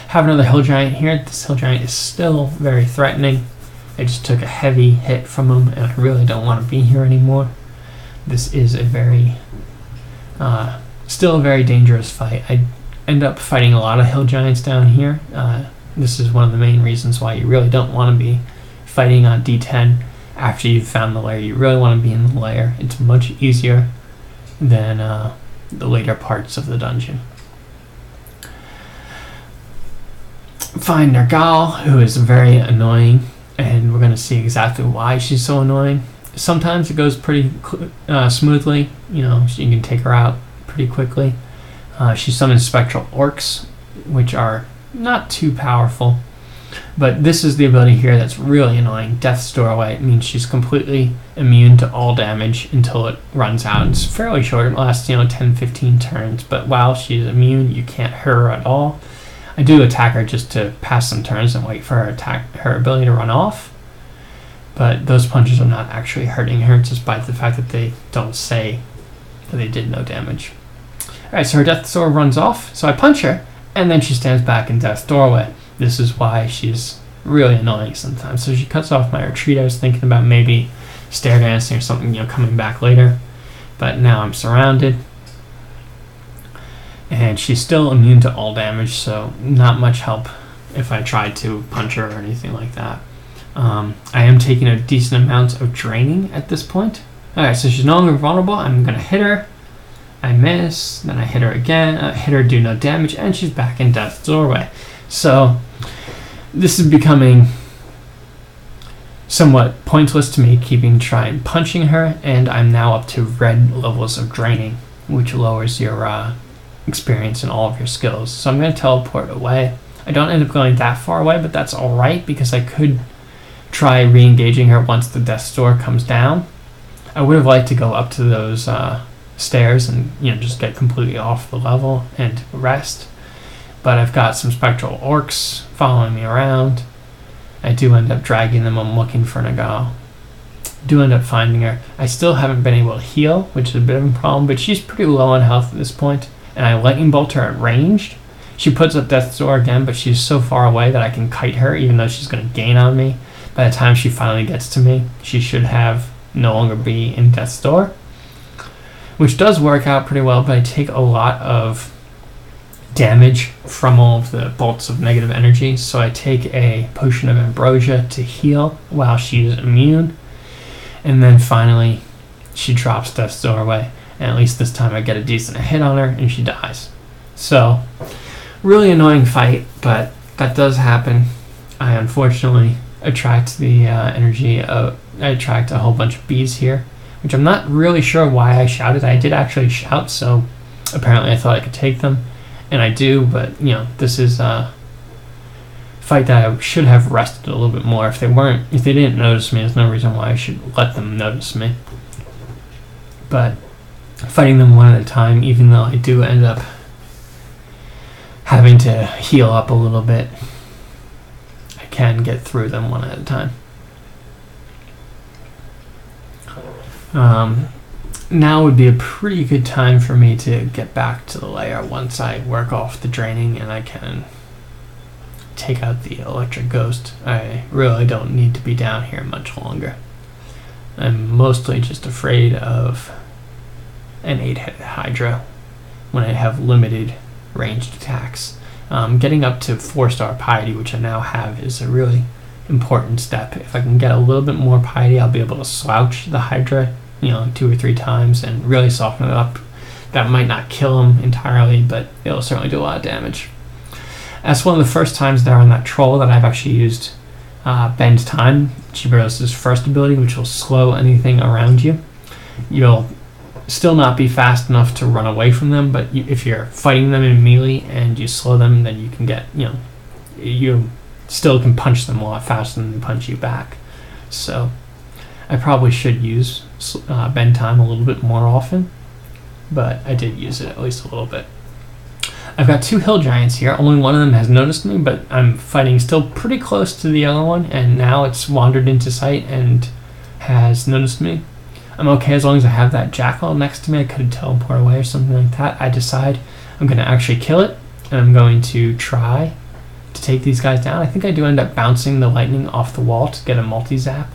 Have another hill giant here. This hill giant is still very threatening. I just took a heavy hit from him, and I really don't want to be here anymore. This is a very, still a very dangerous fight. I end up fighting a lot of hill giants down here. This is one of the main reasons why you really don't want to be fighting on D10 after you've found the lair. You really want to be in the lair. It's much easier than the later parts of the dungeon. Find Naga, who is very annoying, and we're going to see exactly why she's so annoying. Sometimes it goes pretty smoothly. You know, you can take her out pretty quickly. She summons spectral orcs, which are not too powerful. But this is the ability here that's really annoying. Death's Doorway. It means she's completely immune to all damage until it runs out. It's fairly short. It lasts, 10-15 turns. But while she's immune, you can't hurt her at all. I do attack her just to pass some turns and wait for her ability to run off. But those punches are not actually hurting her, despite the fact that they don't say that they did no damage. Alright, so her Death Sword runs off, so I punch her, and then she stands back in Death's Doorway. This is why she's really annoying sometimes. So she cuts off my retreat. I was thinking about maybe stair dancing or something, coming back later. But now I'm surrounded. And she's still immune to all damage, so not much help if I tried to punch her or anything like that. I am taking a decent amount of draining at this point. Alright, so she's no longer vulnerable. I'm going to hit her. I miss. Then I hit her again. I hit her, do no damage, and she's back in Death's Doorway. So this is becoming somewhat pointless to me, trying punching her, and I'm now up to red levels of draining, which lowers your experience in all of your skills. So I'm going to teleport away. I don't end up going that far away, but that's alright because I could try re-engaging her once the Death's Door comes down. I would have liked to go up to those stairs and just get completely off the level and rest, but I've got some spectral orcs following me around. I do end up dragging them. I'm looking for Naga. Do end up finding her. I still haven't been able to heal, which is a bit of a problem, but she's pretty low on health at this point, and I lightning bolt her at ranged. She puts up Death's Door again, but she's so far away that I can kite her, even though she's going to gain on me. By the time she finally gets to me, she should have no longer be in Death's Door, which does work out pretty well, but I take a lot of damage from all of the bolts of negative energy, so I take a potion of ambrosia to heal while she's immune, and then finally she drops Death's Doorway, and at least this time I get a decent hit on her and she dies. So really annoying fight, but that does happen. I unfortunately attract the energy of, I attract a whole bunch of bees here, which I'm not really sure why I shouted. I did actually shout, so apparently I thought I could take them, and I do, but this is a fight that I should have rested a little bit more. If they didn't notice me, there's no reason why I should let them notice me. But fighting them one at a time, even though I do end up having to heal up a little bit, I can get through them one at a time. Now would be a pretty good time for me to get back to the lair once I work off the draining and I can take out the electric ghost. I really don't need to be down here much longer. I'm mostly just afraid of an 8-headed Hydra when I have limited ranged attacks. Getting up to 4-star piety, which I now have, is a really important step. If I can get a little bit more piety, I'll be able to slouch the Hydra 2 or 3 times and really soften it up. That might not kill him entirely, but it'll certainly do a lot of damage. That's one of the first times there on that troll that I've actually used Bend Time, Cheibriados' first ability, which will slow anything around you. You'll still not be fast enough to run away from them, but if you're fighting them in melee and you slow them, then you can get, you still can punch them a lot faster than they punch you back. So I probably should use Bend Time a little bit more often, but I did use it at least a little bit. I've got 2 hill giants here. Only one of them has noticed me, but I'm fighting still pretty close to the other one, and now it's wandered into sight and has noticed me. I'm okay as long as I have that jackal next to me. I could teleport away or something like that. I decide I'm going to actually kill it, and I'm going to try to take these guys down. I think I do end up bouncing the lightning off the wall to get a multi-zap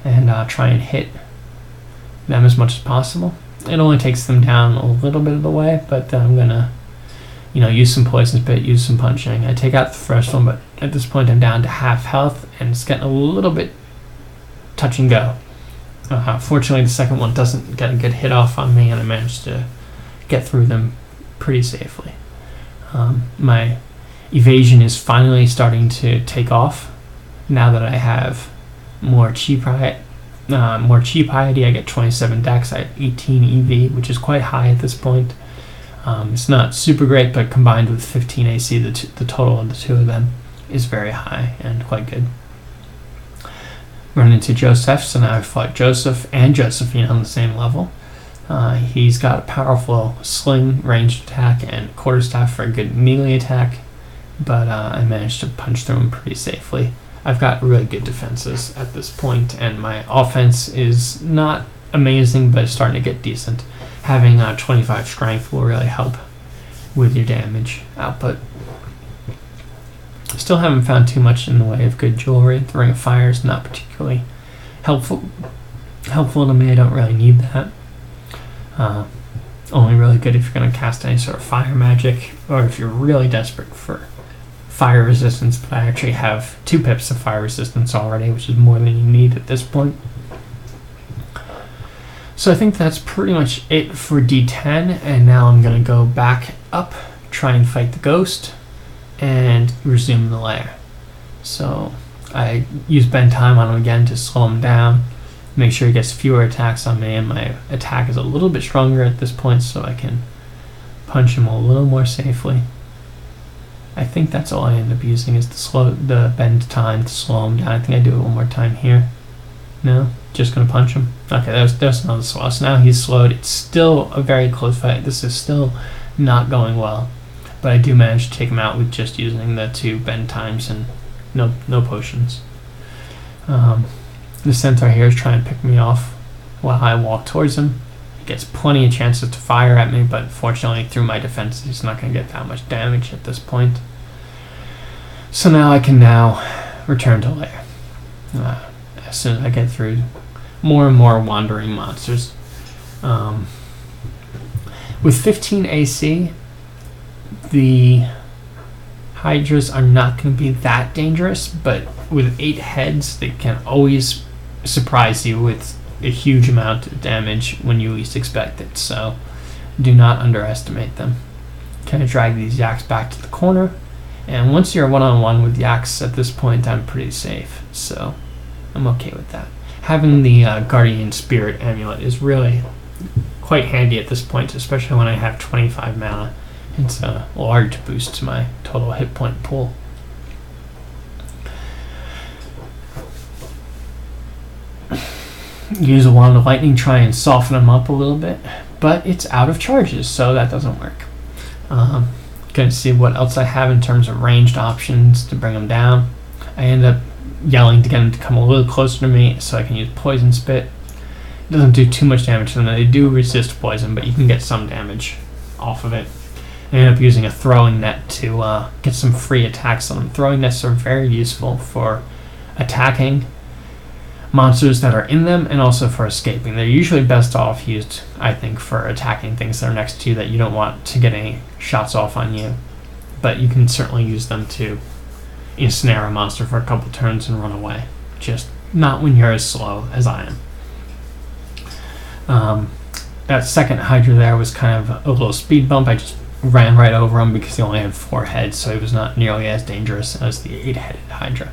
and try and hit them as much as possible. It only takes them down a little bit of the way, but then I'm gonna, use some poison spit, use some punching. I take out the first one, but at this point I'm down to half health, and it's getting a little bit touch and go. Fortunately, the second one doesn't get a good hit off on me, and I managed to get through them pretty safely. My evasion is finally starting to take off now that I have more chi piety. I get 27 dex, I have 18 EV, which is quite high at this point. It's not super great, but combined with 15 AC, the total of the two of them is very high and quite good. Run into Joseph, so now I fight Joseph and Josephine on the same level. He's got a powerful sling ranged attack and quarterstaff for a good melee attack, but I managed to punch through him pretty safely. I've got really good defenses at this point, and my offense is not amazing, but it's starting to get decent. Having 25 strength will really help with your damage output. Still haven't found too much in the way of good jewelry. The Ring of Fire is not particularly helpful to me. I don't really need that. Only really good if you're going to cast any sort of fire magic, or if you're really desperate for fire resistance, but I actually have 2 pips of fire resistance already, which is more than you need at this point. So I think that's pretty much it for D10, and now I'm going to go back up, try and fight the ghost, and resume the lair. So I use bend time on him again to slow him down, make sure he gets fewer attacks on me, and my attack is a little bit stronger at this point, so I can punch him a little more safely. I think that's all I end up using is the bend time to slow him down. I think I do it one more time here. No? Just going to punch him? Okay, there's another slow. So now he's slowed. It's still a very close fight. This is still not going well. But I do manage to take him out with just using the 2 bend times and no potions. The centaur here is trying to pick me off while I walk towards him. He gets plenty of chances to fire at me, but fortunately through my defense he's not going to get that much damage at this point. So now I can return to lair. As soon as I get through more and more wandering monsters. With 15 AC, the hydras are not going to be that dangerous, but with 8 heads, they can always surprise you with a huge amount of damage when you least expect it, so do not underestimate them. Kind of drag these yaks back to the corner, and once you're one-on-one with yaks at this point, I'm pretty safe, so I'm okay with that. Having the Guardian Spirit Amulet is really quite handy at this point, especially when I have 25 mana. It's a large boost to my total hit point pool. Use a Wand of Lightning, try and soften them up a little bit, but it's out of charges, so that doesn't work. Gonna see what else I have in terms of ranged options to bring them down. I end up yelling to get them to come a little closer to me so I can use Poison Spit. It doesn't do too much damage to them. They do resist poison, but you can get some damage off of it. I end up using a throwing net to get some free attacks on them. Throwing nets are very useful for attacking monsters that are in them and also for escaping. They're usually best off used, I think, for attacking things that are next to you that you don't want to get any shots off on you. But you can certainly use them to ensnare a monster for a couple turns and run away. Just not when you're as slow as I am. That second Hydra there was kind of a little speed bump. I just ran right over him because he only had 4 heads, so he was not nearly as dangerous as the 8-headed Hydra.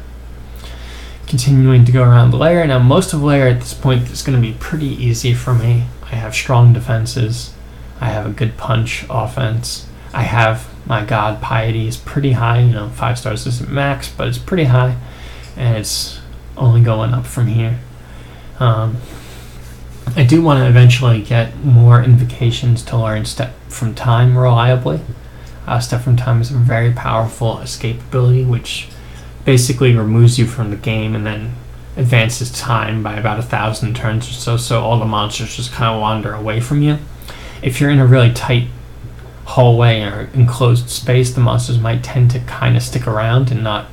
Continuing to go around the lair. Now most of the lair at this point is going to be pretty easy for me. I have strong defenses. I have a good punch offense. I have, my god, piety is pretty high. 5 stars isn't max, but it's pretty high. And it's only going up from here. I do want to eventually get more invocations to learn Step from Time reliably. Step from Time is a very powerful escape ability, which basically removes you from the game and then advances time by about 1,000 turns or so all the monsters just kind of wander away from you. If you're in a really tight hallway or enclosed space, the monsters might tend to kind of stick around and not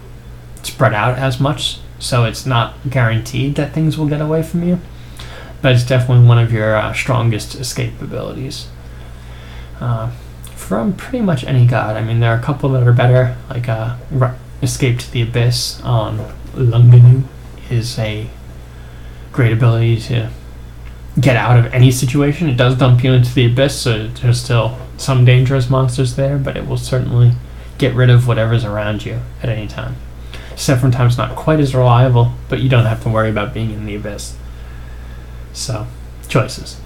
spread out as much. So it's not guaranteed that things will get away from you, but it's definitely one of your strongest escape abilities. From pretty much any god. I mean, there are a couple that are better, like Escape to the Abyss on Lunganu is a great ability to get out of any situation. It does dump you into the abyss, so there's still some dangerous monsters there, but it will certainly get rid of whatever's around you at any time. Several times not quite as reliable, but you don't have to worry about being in the abyss. So, choices.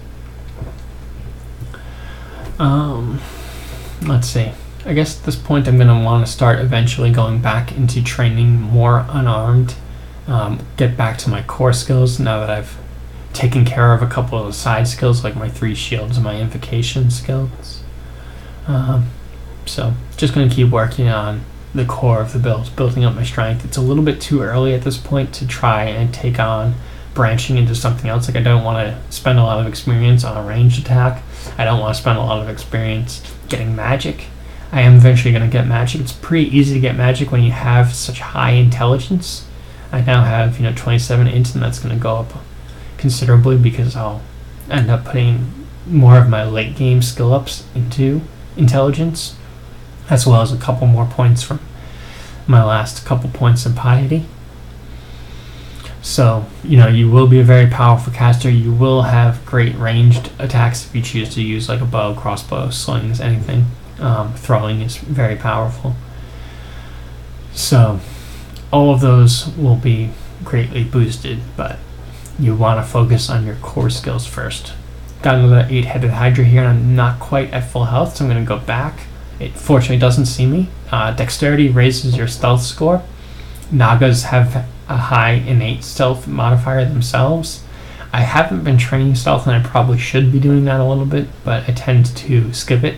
Let's see. I guess at this point I'm going to want to start eventually going back into training more unarmed. Get back to my core skills now that I've taken care of a couple of the side skills, like my 3 shields and my invocation skills. So just going to keep working on the core of the build, building up my strength. It's a little bit too early at this point to try and take on branching into something else. Like, I don't want to spend a lot of experience on a ranged attack. I don't want to spend a lot of experience getting magic. I am eventually going to get magic. It's pretty easy to get magic when you have such high intelligence. I now have 27 int, and that's going to go up considerably because I'll end up putting more of my late game skill ups into intelligence, as well as a couple more points from my last couple points in piety. So, you will be a very powerful caster. You will have great ranged attacks if you choose to use like a bow, crossbow, slings, anything. Throwing is very powerful. So, all of those will be greatly boosted, but you want to focus on your core skills first. Got another 8-headed Hydra here, and I'm not quite at full health, so I'm going to go back. It fortunately doesn't see me. Dexterity raises your stealth score. Nagas have a high innate stealth modifier themselves. I haven't been training stealth, and I probably should be doing that a little bit, but I tend to skip it.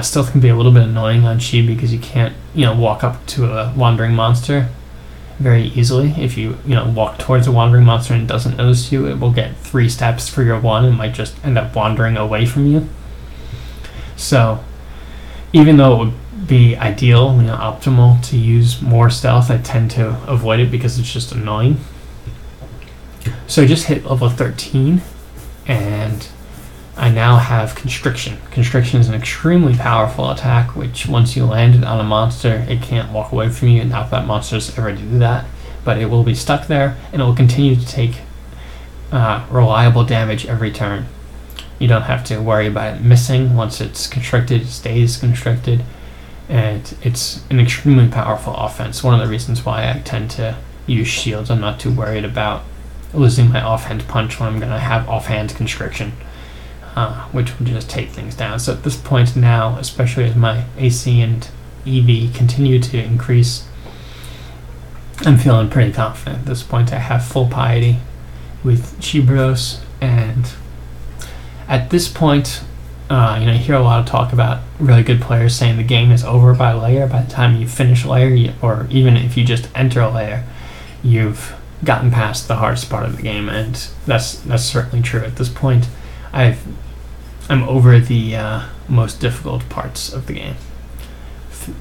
Stealth can be a little bit annoying on Chei because you can't, walk up to a wandering monster very easily. If you, walk towards a wandering monster and it doesn't notice you, it will get 3 steps for your 1 and might just end up wandering away from you. So, even though it would be ideal, optimal to use more stealth, I tend to avoid it because it's just annoying. So I just hit level 13, and I now have Constriction. Constriction is an extremely powerful attack, which once you land it on a monster, it can't walk away from you. Not that monsters ever do that, but it will be stuck there, and it will continue to take reliable damage every turn. You don't have to worry about it missing. Once it's constricted, it stays constricted, and it's an extremely powerful offense. One of the reasons why I tend to use shields. I'm not too worried about losing my offhand punch when I'm going to have offhand constriction. Which will just take things down. So at this point now, especially as my AC and EV continue to increase, I'm feeling pretty confident at this point. I have full piety with Cheibriados, and at this point, you hear a lot of talk about really good players saying the game is over by layer. By the time you finish a layer, or even if you just enter a layer, you've gotten past the hardest part of the game, and that's certainly true at this point. I'm over the most difficult parts of the game.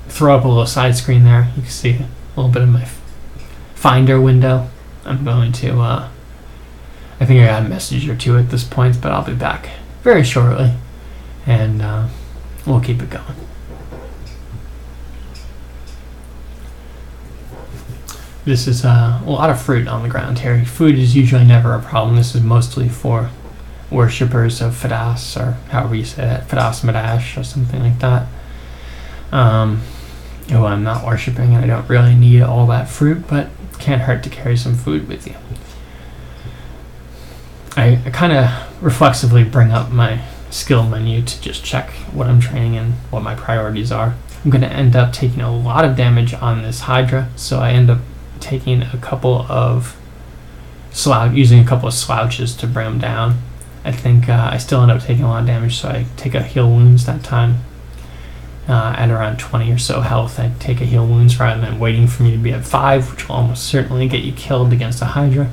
Throw up a little side screen there. You can see a little bit of my Finder window. I'm going to, I think I got a message or two at this point, but I'll be back very shortly, and we'll keep it going. This is a lot of fruit on the ground here. Food is usually never a problem. This is mostly for worshippers of Fadas, or however you say that, Fadas Madash or something like that. Who I'm not worshipping, and I don't really need all that fruit, but can't hurt to carry some food with you. I kind of reflexively bring up my skill menu to just check what I'm training and what my priorities are. I'm going to end up taking a lot of damage on this Hydra, so I end up taking a couple of using a couple of slouches to bring them down. I think I still end up taking a lot of damage, so I take a heal wounds that time. At around 20 or so health, I take a heal wounds rather than waiting for me to be at 5, which will almost certainly get you killed against a Hydra.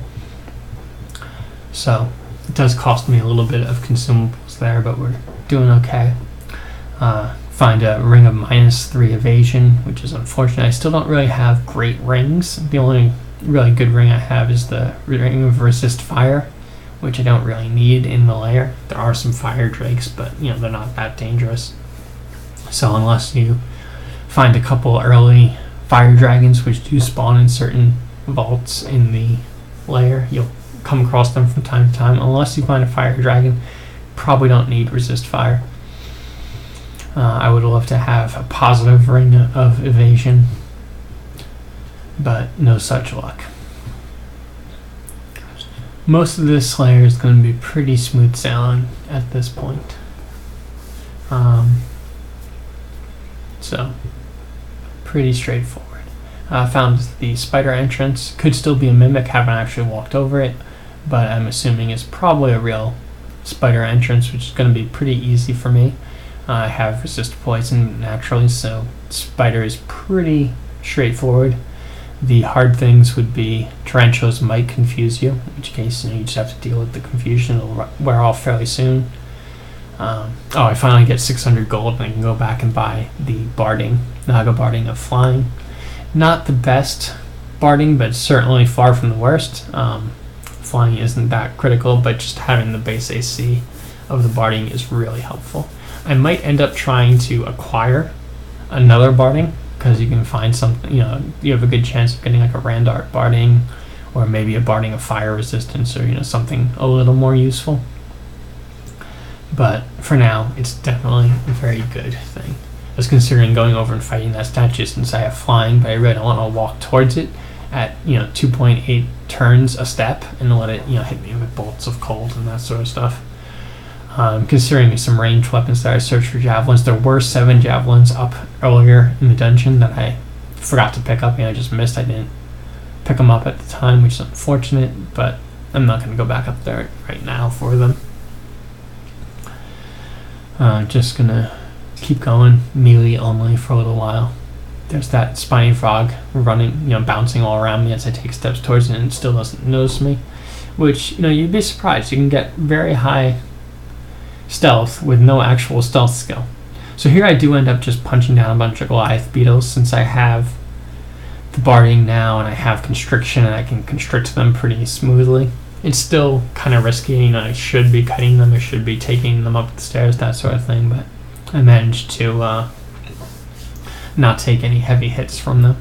So it does cost me a little bit of consumables there, but we're doing okay. Find a ring of -3 evasion, which is unfortunate. I still don't really have great rings. The only really good ring I have is the ring of resist fire, which I don't really need in the lair. There are some fire drakes, but they're not that dangerous. So unless you find a couple early fire dragons, which do spawn in certain vaults in the lair, you'll come across them from time to time. Unless you find a fire dragon, probably don't need resist fire. I would love to have a positive ring of evasion, but no such luck. Most of this layer is going to be pretty smooth sailing at this point. So, pretty straightforward. Found the spider entrance. Could still be a mimic, haven't actually walked over it, but I'm assuming it's probably a real spider entrance, which is going to be pretty easy for me. I have resist poison naturally, so spider is pretty straightforward. The hard things would be tarantulas might confuse you, in which case you just have to deal with the confusion. It'll wear off fairly soon. I finally get 600 gold and I can go back and buy the barding, Naga barding of flying. Not the best barding, but certainly far from the worst. Flying isn't that critical, but just having the base AC of the barding is really helpful. I might end up trying to acquire another barding, because you can find something, you have a good chance of getting like a Randart barding, or maybe a barding of fire resistance, or something a little more useful. But for now, it's definitely a very good thing. I was considering going over and fighting that statue since I have flying, but I really don't want to walk towards it at 2.8 turns a step and let it hit me with bolts of cold and that sort of stuff. Considering some ranged weapons that I searched for javelins, there were 7 javelins up earlier in the dungeon that I forgot to pick up. I just missed. I didn't pick them up at the time, which is unfortunate, but I'm not going to go back up there right now for them. Just going to keep going melee only for a little while. There's that spiny frog running, bouncing all around me as I take steps towards it, and it still doesn't notice me, which, you'd be surprised. You can get very high stealth with no actual stealth skill. So here I do end up just punching down a bunch of Goliath beetles, since I have the barding now and I have constriction and I can constrict them pretty smoothly. It's still kind of risky, I should be cutting them, I should be taking them up the stairs, that sort of thing, but I managed to not take any heavy hits from them.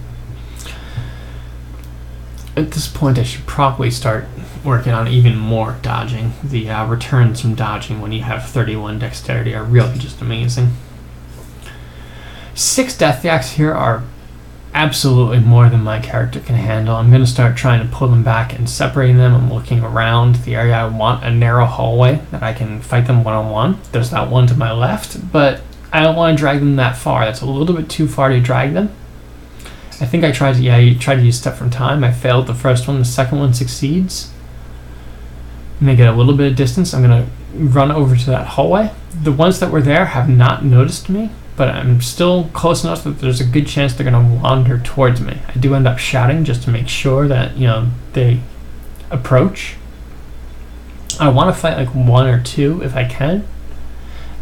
At this point I should probably start working on even more dodging. The returns from dodging when you have 31 dexterity are really just amazing. 6 death yaks here are absolutely more than my character can handle. I'm going to start trying to pull them back and separating them. I'm looking around the area. I want a narrow hallway that I can fight them one-on-one. There's that one to my left, but I don't want to drag them that far. That's a little bit too far to drag them. I think I tried to use Step from Time. I failed the first one. The second one succeeds. And they get a little bit of distance. I'm going to run over to that hallway. The ones that were there have not noticed me, but I'm still close enough that there's a good chance they're going to wander towards me. I do end up shouting just to make sure that, they approach. I want to fight like 1 or 2 if I can.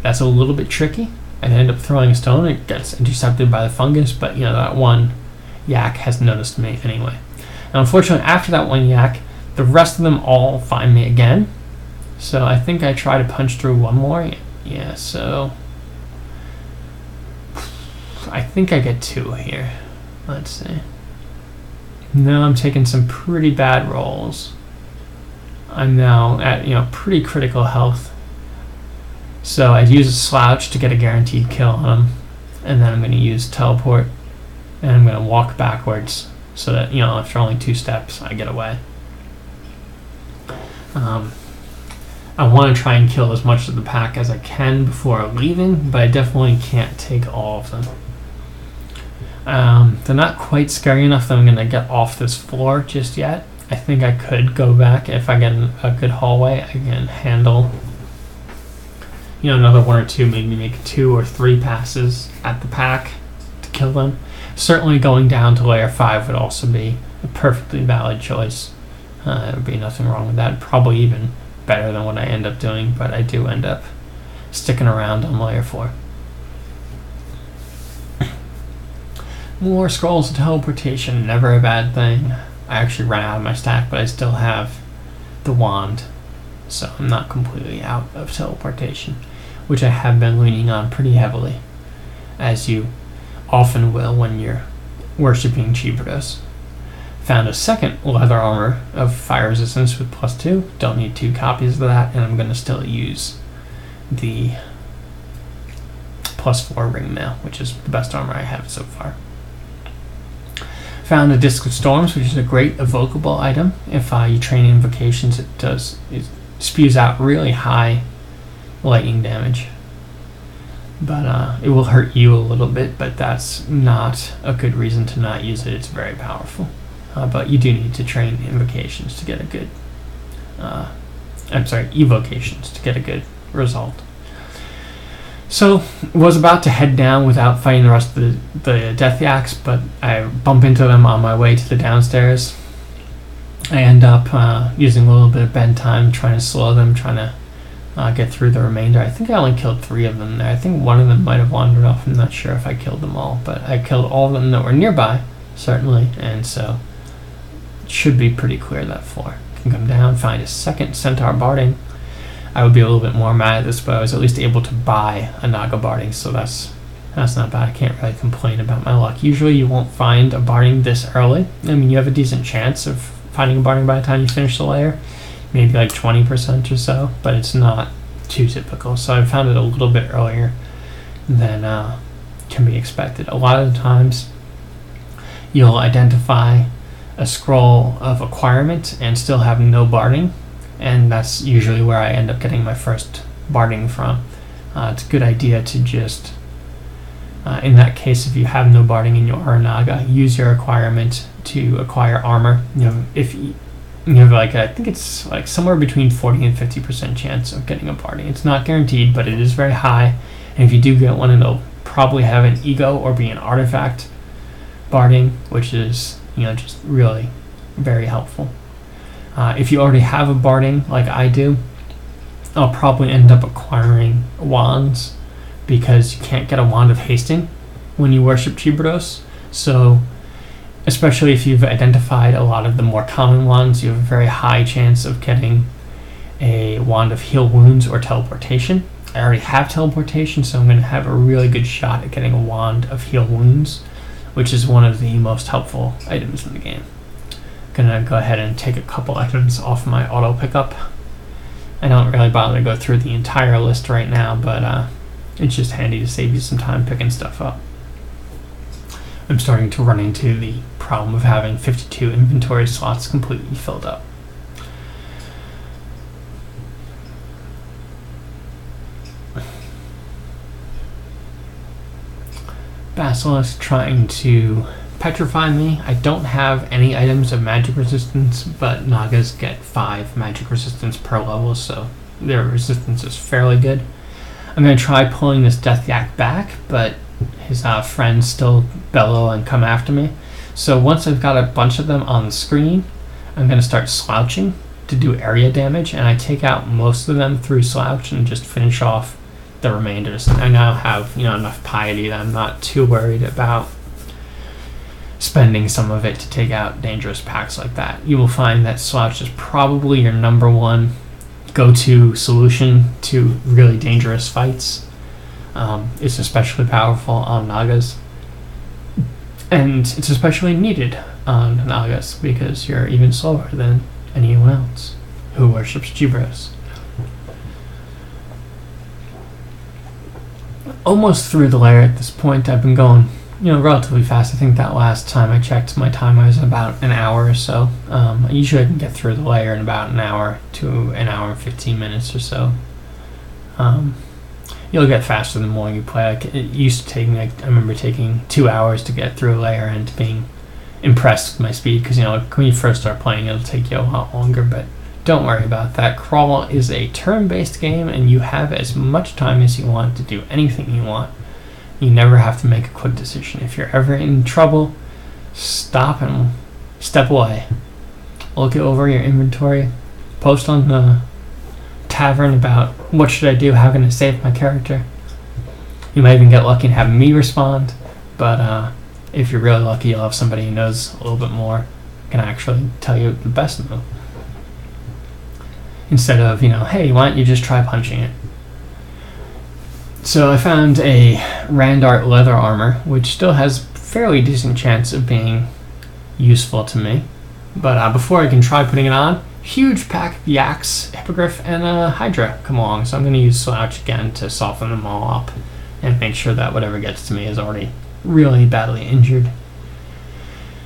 That's a little bit tricky. I end up throwing a stone. It gets intercepted by the fungus, but, that one yak has noticed me anyway. And unfortunately, after that one yak, the rest of them all find me again. So I think I try to punch through one more. Yeah, so I think I get 2 here. Let's see. Now I'm taking some pretty bad rolls. I'm now at pretty critical health. So I'd use a slouch to get a guaranteed kill on him, and then I'm going to use teleport, and I'm going to walk backwards so that after only 2 steps I get away. I want to try and kill as much of the pack as I can before leaving, but I definitely can't take all of them. They're not quite scary enough that I'm going to get off this floor just yet. I think I could go back if I get a good hallway. I can handle another 1 or 2, maybe make 2 or 3 passes at the pack to kill them. Certainly going down to layer 5 would also be a perfectly valid choice. There would be nothing wrong with that. Probably even better than what I end up doing, but I do end up sticking around on layer 4. More scrolls of teleportation, never a bad thing. I actually ran out of my stack, but I still have the wand, so I'm not completely out of teleportation, which I have been leaning on pretty heavily, as you often will when you're worshipping Cheibriados. Found a second leather armor of fire resistance with +2. Don't need 2 copies of that, and I'm going to still use the +4 ring mail, which is the best armor I have so far. Found a Disc of Storms, which is a great evocable item. If you train invocations, it spews out really high lightning damage. But it will hurt you a little bit, but that's not a good reason to not use it. It's very powerful. But you do need to train invocations to get a good... evocations to get a good result. So, was about to head down without fighting the rest of the Death Yaks, but I bump into them on my way to the downstairs. I end up using a little bit of bend time, trying to slow them, trying to get through the remainder. I think I only killed 3 of them there. I think one of them might have wandered off. I'm not sure if I killed them all, but I killed all of them that were nearby, certainly, and so it should be pretty clear that floor. Can come down, find a second Centaur Barding. I would be a little bit more mad at this, but I was at least able to buy a Naga Barding, so that's not bad. I can't really complain about my luck. Usually you won't find a Barding this early. I mean, you have a decent chance of finding a Barding by the time you finish the layer, maybe like 20% or so, but it's not too typical. So I found it a little bit earlier than can be expected. A lot of the times you'll identify a scroll of acquirement and still have no Barding, and that's usually where I end up getting my first Barding from. It's a good idea to just, in that case, if you have no Barding and you are a Naga, use your acquirement to acquire armor. If you have I think it's like somewhere between 40 and 50% chance of getting a Barding. It's not guaranteed, but it is very high. And if you do get one, it'll probably have an ego or be an artifact Barding, which is just really very helpful. If you already have a Barding, like I do, I'll probably end up acquiring wands, because you can't get a Wand of Hasting when you worship Cheibriados. So, especially if you've identified a lot of the more common ones, you have a very high chance of getting a Wand of Heal Wounds or Teleportation. I already have Teleportation, so I'm going to have a really good shot at getting a Wand of Heal Wounds, which is one of the most helpful items in the game. Gonna go ahead and take a couple items off my auto pickup. I don't really bother to go through the entire list right now, but it's just handy to save you some time picking stuff up. I'm starting to run into the problem of having 52 inventory slots completely filled up. Basilisk trying to petrify me. I don't have any items of magic resistance, but Nagas get 5 magic resistance per level, so their resistance is fairly good. I'm going to try pulling this Death Yak back, but his friends still bellow and come after me. So once I've got a bunch of them on the screen, I'm going to start slouching to do area damage, and I take out most of them through slouch and just finish off the remainders. I now have enough piety that I'm not too worried about spending some of it to take out dangerous packs like that. You will find that slouch is probably your number one go-to solution to really dangerous fights. It's especially powerful on Nagas, and it's especially needed on Nagas because you're even slower than anyone else who worships Cheibriados. Almost through the layer at this point. I've been going relatively fast. I think that last time I checked my time I was about an hour or so. I usually can get through the layer in about an hour to an hour and 15 minutes or so. You'll get faster the more you play. Like, it used to take me, I remember taking 2 hours to get through a layer and being impressed with my speed, because when you first start playing it'll take you a lot longer, but don't worry about that. Crawl is a turn-based game, and you have as much time as you want to do anything you want. You never have to make a quick decision. If you're ever in trouble, stop and step away. Look over your inventory. Post on the tavern about what should I do, how can I save my character. You might even get lucky and have me respond, but if you're really lucky, you'll have somebody who knows a little bit more, can actually tell you the best move. Instead of, hey, why don't you just try punching it? So I found a Randart leather armor, which still has fairly decent chance of being useful to me. But before I can try putting it on, huge pack of Yaks, Hippogriff, and Hydra come along. So I'm going to use Slouch again to soften them all up and make sure that whatever gets to me is already really badly injured.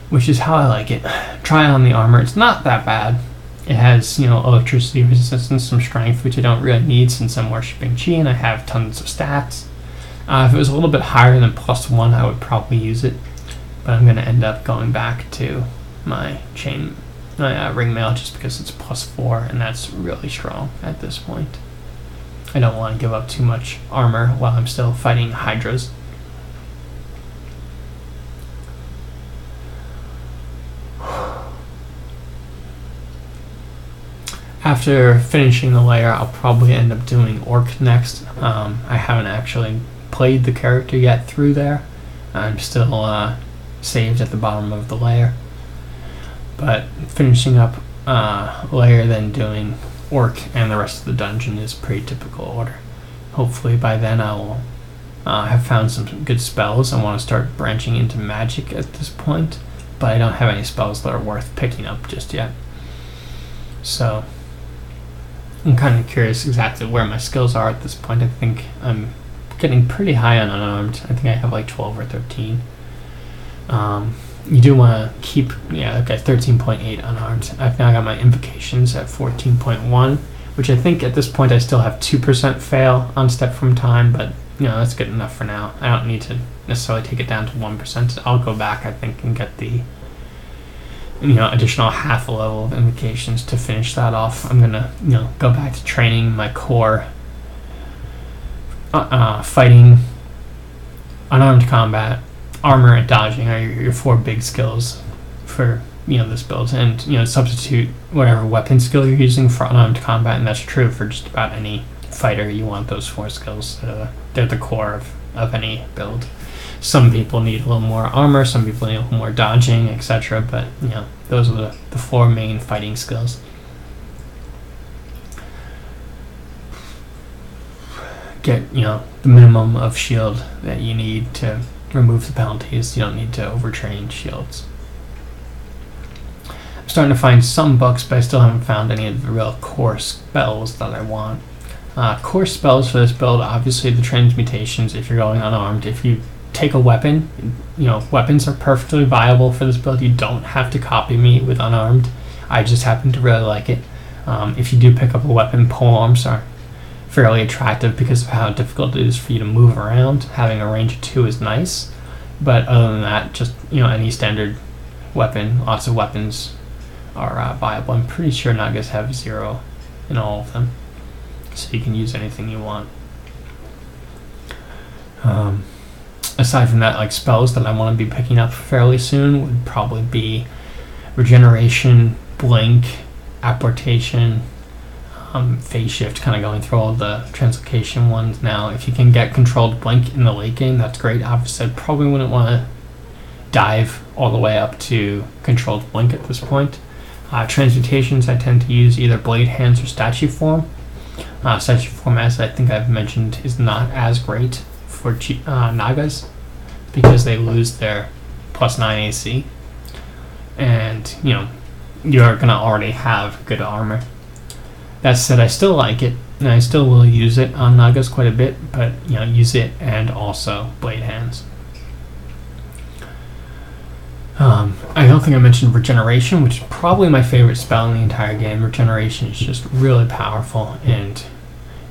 Which is how I like it. Try on the armor. It's not that bad. It has, electricity resistance, some strength, which I don't really need since I'm worshipping Chei and I have tons of stats. If it was a little bit higher than +1, I would probably use it. But I'm going to end up going back to my ringmail just because it's +4, and that's really strong at this point. I don't want to give up too much armor while I'm still fighting Hydras. After finishing the layer, I'll probably end up doing Orc next. I haven't actually played the character yet through there. I'm still saved at the bottom of the layer. But finishing up layer, then doing Orc and the rest of the dungeon is pretty typical order. Hopefully by then I will have found some good spells. I want to start branching into magic at this point, but I don't have any spells that are worth picking up just yet. So I'm kind of curious exactly where my skills are at this point. I think I'm getting pretty high on unarmed. I think I have like 12 or 13. You do want to keep, okay, 13.8 unarmed. I've now got my invocations at 14.1, which I think at this point I still have 2% fail on step from time, but that's good enough for now. I don't need to necessarily take it down to 1%. I'll go back, I think, and get the additional half a level of invocations to finish that off. I'm gonna go back to training my core fighting, unarmed combat, armor, and dodging are your 4 big skills for this build, and substitute whatever weapon skill you're using for unarmed combat, and that's true for just about any fighter. You want those 4 skills. They're the core of any build. Some people need a little more armor, some people need a little more dodging, etc. But those are the 4 main fighting skills. Get the minimum of shield that you need to remove the penalties. You don't need to overtrain shields. I'm starting to find some books, but I still haven't found any of the real core spells that I want. Core spells for this build, obviously the transmutations if you're going unarmed. If you take a weapon, weapons are perfectly viable for this build. You don't have to copy me with unarmed. I just happen to really like it. If you do pick up a weapon, polearms are fairly attractive because of how difficult it is for you to move around. Having a range of 2 is nice, but other than that, just any standard weapon, lots of weapons are viable. I'm pretty sure Nagas have 0 in all of them, so you can use anything you want. Aside from that, like spells that I want to be picking up fairly soon would probably be regeneration, blink, apportation, phase shift, kind of going through all the translocation ones now. If you can get controlled blink in the late game, that's great. Obviously, I probably wouldn't want to dive all the way up to controlled blink at this point. Transmutations, I tend to use either blade hands or statue form. Statue form, as I think I've mentioned, is not as great for Nagas because they lose their +9 AC, and you're gonna already have good armor. That said, I still like it, and I still will use it on Nagas quite a bit, but use it and also blade hands. I don't think I mentioned regeneration, which is probably my favorite spell in the entire game. Regeneration is just really powerful and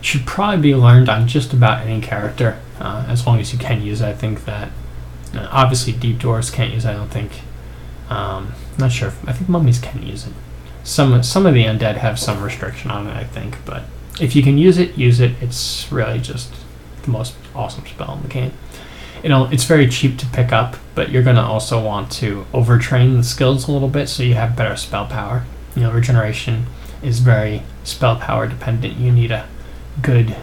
should probably be learned on just about any character, as long as you can use it. I think that obviously deep dwarves can't use it, I don't think. Not sure. I think mummies can use it. Some of the undead have some restriction on it, I think, but if you can use it, use it. It's really just the most awesome spell in the game. It's very cheap to pick up, but you're going to also want to overtrain the skills a little bit so you have better spell power. Regeneration is very spell power dependent. You need a good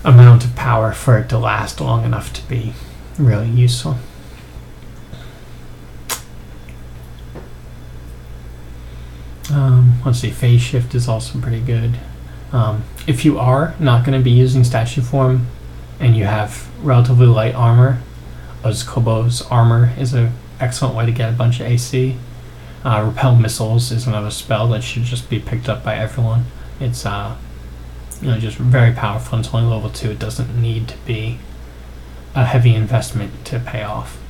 amount of power for it to last long enough to be really useful. Let's see, phase shift is also pretty good. If you are not going to be using statue form and you have relatively light armor, Ozkobo's armor is an excellent way to get a bunch of AC. Repel missiles is another spell that should just be picked up by everyone. It's just very powerful. It's only level 2. It doesn't need to be a heavy investment to pay off.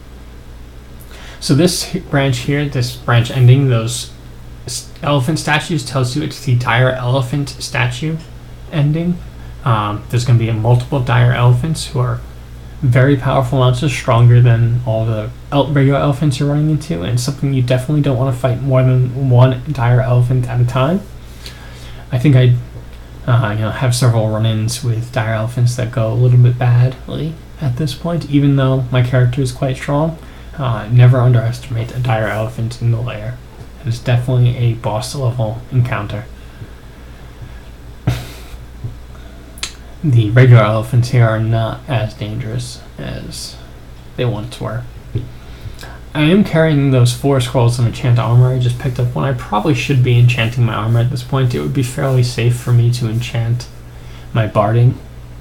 So this branch here, this branch ending those elephant statues, tells you it's the dire elephant statue ending. There's going to be multiple dire elephants who are very powerful monsters, stronger than all the regular elephants you're running into, and something you definitely don't want to fight more than one dire elephant at a time. I think I have several run-ins with dire elephants that go a little bit badly at this point, even though my character is quite strong. Never underestimate a dire elephant in the lair. It is definitely a boss level encounter. The regular elephants here are not as dangerous as they once were. I am carrying those 4 scrolls of enchant armor I just picked up when I probably should be enchanting my armor at this point. It would be fairly safe for me to enchant my barding.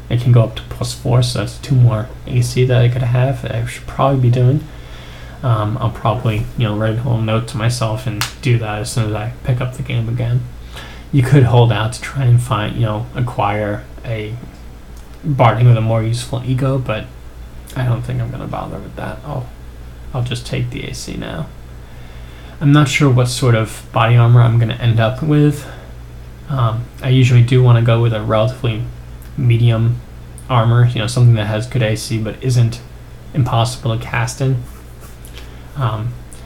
It can go up to +4, so that's 2 more AC that I could have that I should probably be doing. I'll probably write a little note to myself and do that as soon as I pick up the game again. You could hold out to try and find, acquire a barding with a more useful ego, but I don't think I'm going to bother with that. I'll just take the AC now. I'm not sure what sort of body armor I'm going to end up with. I usually do want to go with a relatively medium armor, something that has good AC but isn't impossible to cast in.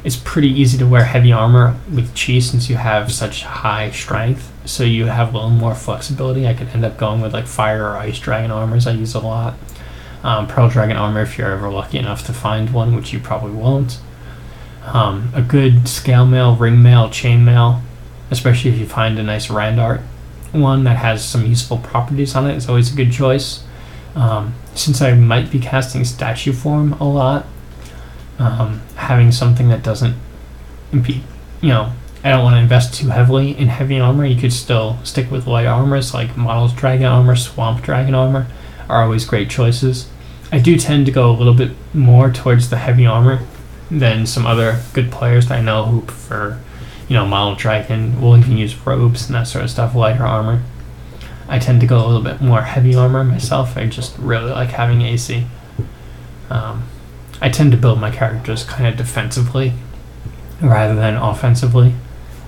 It's pretty easy to wear heavy armor with Chei since you have such high strength, so you have a little more flexibility. I could end up going with like fire or ice dragon armors I use a lot. Pearl dragon armor if you're ever lucky enough to find one, which you probably won't. A good scale mail, ring mail, chain mail, especially if you find a nice Randart one that has some useful properties on it, is always a good choice. Since I might be casting statue form a lot, having something that doesn't impede, I don't want to invest too heavily in heavy armor. You could still stick with light armors like Model's Dragon Armor, Swamp Dragon Armor are always great choices. I do tend to go a little bit more towards the heavy armor than some other good players that I know who prefer, Model Dragon, will even use robes and that sort of stuff, lighter armor. I tend to go a little bit more heavy armor myself. I just really like having AC. I tend to build my characters kind of defensively rather than offensively.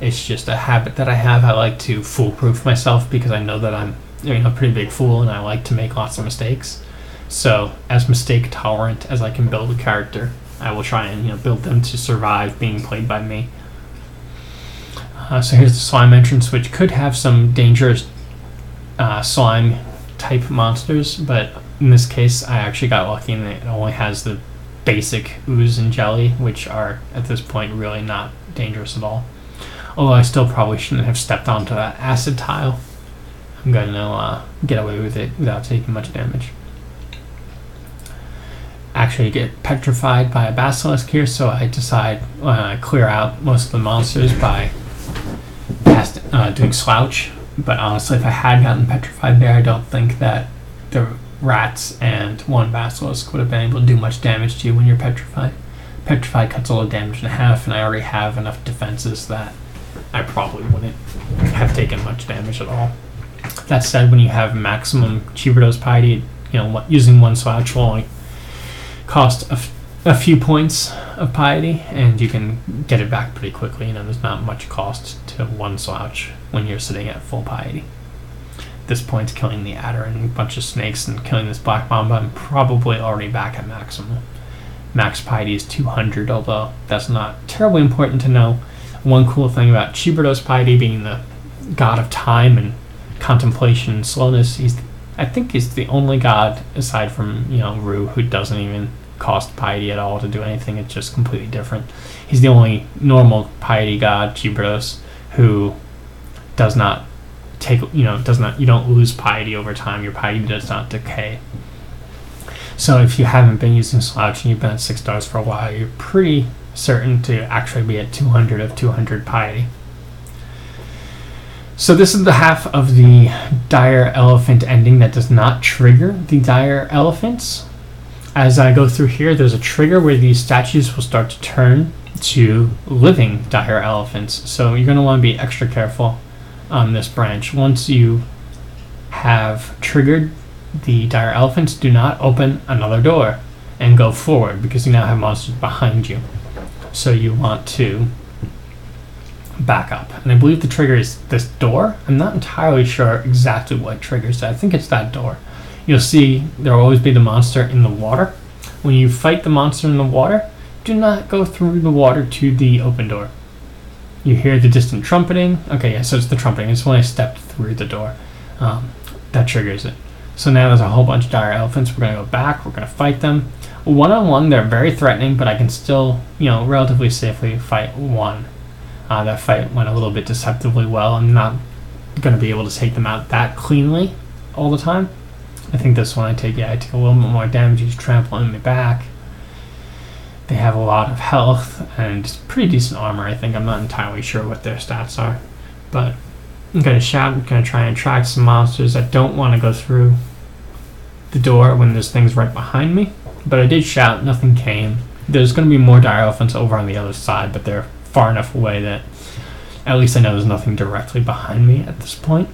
It's just a habit that I have. I like to foolproof myself because I know that I'm a pretty big fool and I like to make lots of mistakes. So as mistake tolerant as I can build a character, I will try and build them to survive being played by me. So here's the slime entrance, which could have some dangerous slime type monsters, but in this case I actually got lucky and it only has the basic ooze and jelly, which are at this point really not dangerous at all. Although I still probably shouldn't have stepped onto that acid tile. I'm going to get away with it without taking much damage. Actually get petrified by a basilisk here, so I decide clear out most of the monsters by doing slouch. But honestly, if I had gotten petrified there, I don't think that the rats and one basilisk would have been able to do much damage to you when you're petrified. Petrified cuts all the damage in half, and I already have enough defenses that I probably wouldn't have taken much damage at all. That said, when you have maximum Cheibriados piety, using one slouch will only cost a few points of piety, and you can get it back pretty quickly. There's not much cost to one slouch when you're sitting at full piety. At this point, killing the adder and a bunch of snakes and killing this black mamba, I'm probably already back at maximum. Max piety is 200, although that's not terribly important to know. One cool thing about Cheibriados piety being the god of time and contemplation and slowness, I think he's the only god aside from Ru who doesn't even cost piety at all to do anything. It's just completely different. He's the only normal piety god, Cheibriados, who does not take you don't lose piety over time. Your piety does not decay. So if you haven't been using slouch and you've been at 6 stars for a while, you're pretty certain to actually be at 200 of 200 piety. So this is the half of the dire elephant ending that does not trigger the dire elephants. As I go through here, there's a trigger where these statues will start to turn to living dire elephants. So you're going to want to be extra careful on this branch. Once you have triggered the dire elephants, do not open another door and go forward because you now have monsters behind you. So you want to back up. And I believe the trigger is this door. I'm not entirely sure exactly what triggers that. I think it's that door. You'll see there will always be the monster in the water. When you fight the monster in the water, do not go through the water to the open door. You hear the distant trumpeting. Okay, yeah, so it's the trumpeting. It's when I stepped through the door. That triggers it. So now there's a whole bunch of dire elephants. We're going to go back. We're going to fight them. One-on-one, they're very threatening, but I can still, relatively safely fight one. That fight went a little bit deceptively well. I'm not going to be able to take them out that cleanly all the time. I think this one I take a little bit more damage. He's trampling me back. They have a lot of health and pretty decent armor, I think. I'm not entirely sure what their stats are. But I'm going to shout. I'm going to try and track some monsters. I don't want to go through the door when there's things right behind me. But I did shout. Nothing came. There's going to be more dire elephants over on the other side, but they're far enough away that at least I know there's nothing directly behind me at this point.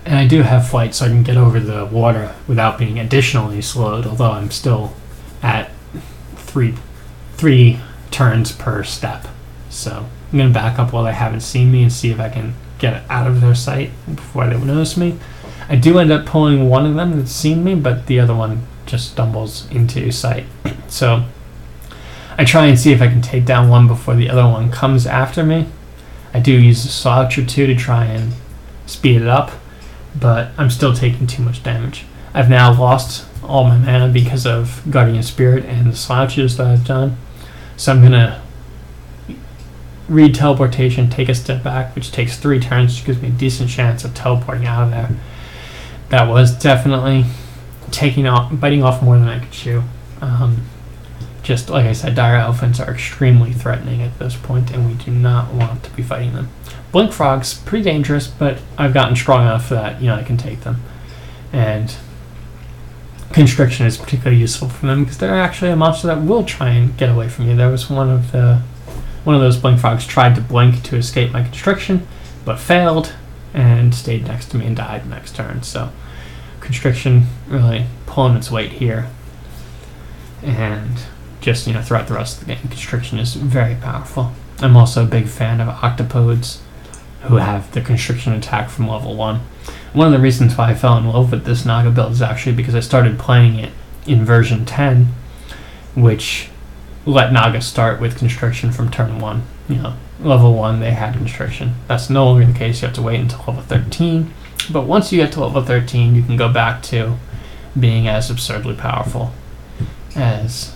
And I do have flight, so I can get over the water without being additionally slowed, although I'm still at three turns per step. So I'm going to back up while they haven't seen me and see if I can get out of their sight before they notice me. I do end up pulling one of them that's seen me, but the other one just stumbles into sight. So I try and see if I can take down one before the other one comes after me. I do use a slouch or two to try and speed it up, but I'm still taking too much damage. I've now lost all my mana because of Guardian Spirit and the slouches that I've done. So I'm going to read teleportation, take a step back, which takes 3 turns, which gives me a decent chance of teleporting out of there. That was definitely biting off more than I could chew. Just like I said, dire elephants are extremely threatening at this point, and we do not want to be fighting them. Blink frogs, pretty dangerous, but I've gotten strong enough that I can take them. And constriction is particularly useful for them because they're actually a monster that will try and get away from you. There was one of those blink frogs tried to blink to escape my constriction, but failed and stayed next to me and died next turn. So constriction really pulling its weight here, and just throughout the rest of the game, constriction is very powerful. I'm also a big fan of octopodes who have the constriction attack from level 1. One of the reasons why I fell in love with this Naga build is actually because I started playing it in version 10, which let Naga start with constriction from turn 1. Level 1 they had constriction. That's no longer the case. You have to wait until level 13. But once you get to level 13, you can go back to being as absurdly powerful as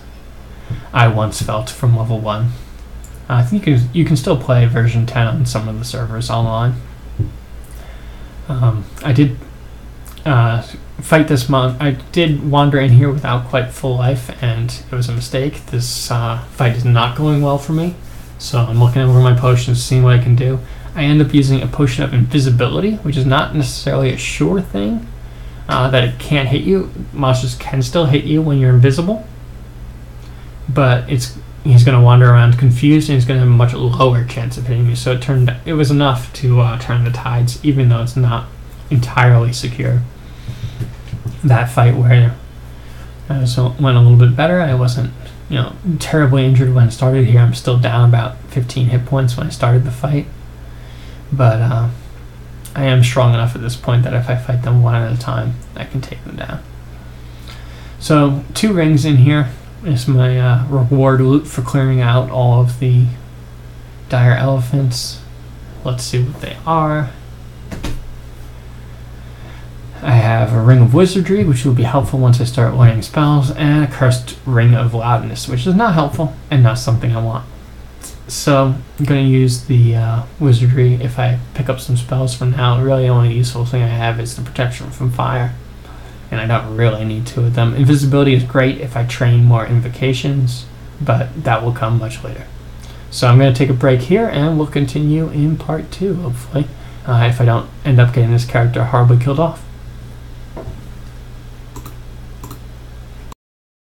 I once felt from level 1. I think you can still play version 10 on some of the servers online. I did fight this month. I did wander in here without quite full life, and it was a mistake. This fight is not going well for me, so I'm looking over my potions, seeing what I can do. I end up using a potion of invisibility, which is not necessarily a sure thing, that it can't hit you. Monsters can still hit you when you're invisible, but he's going to wander around confused, and he's going to have a much lower chance of hitting you. So it was enough to turn the tides, even though it's not entirely secure. That fight where I went a little bit better. I wasn't terribly injured when I started here. I'm still down about 15 hit points when I started the fight, but I am strong enough at this point that if I fight them one at a time, I can take them down. So 2 rings in here is my reward loot for clearing out all of the dire elephants. Let's see what they are. I have a ring of wizardry, which will be helpful once I start learning spells, and a cursed ring of loudness, which is not helpful and not something I want. So I'm going to use the wizardry if I pick up some spells from now. Really, the only useful thing I have is the protection from fire, and I don't really need 2 of them. Invisibility is great if I train more invocations, but that will come much later. So I'm going to take a break here, and we'll continue in part 2, hopefully. if I don't end up getting this character horribly killed off.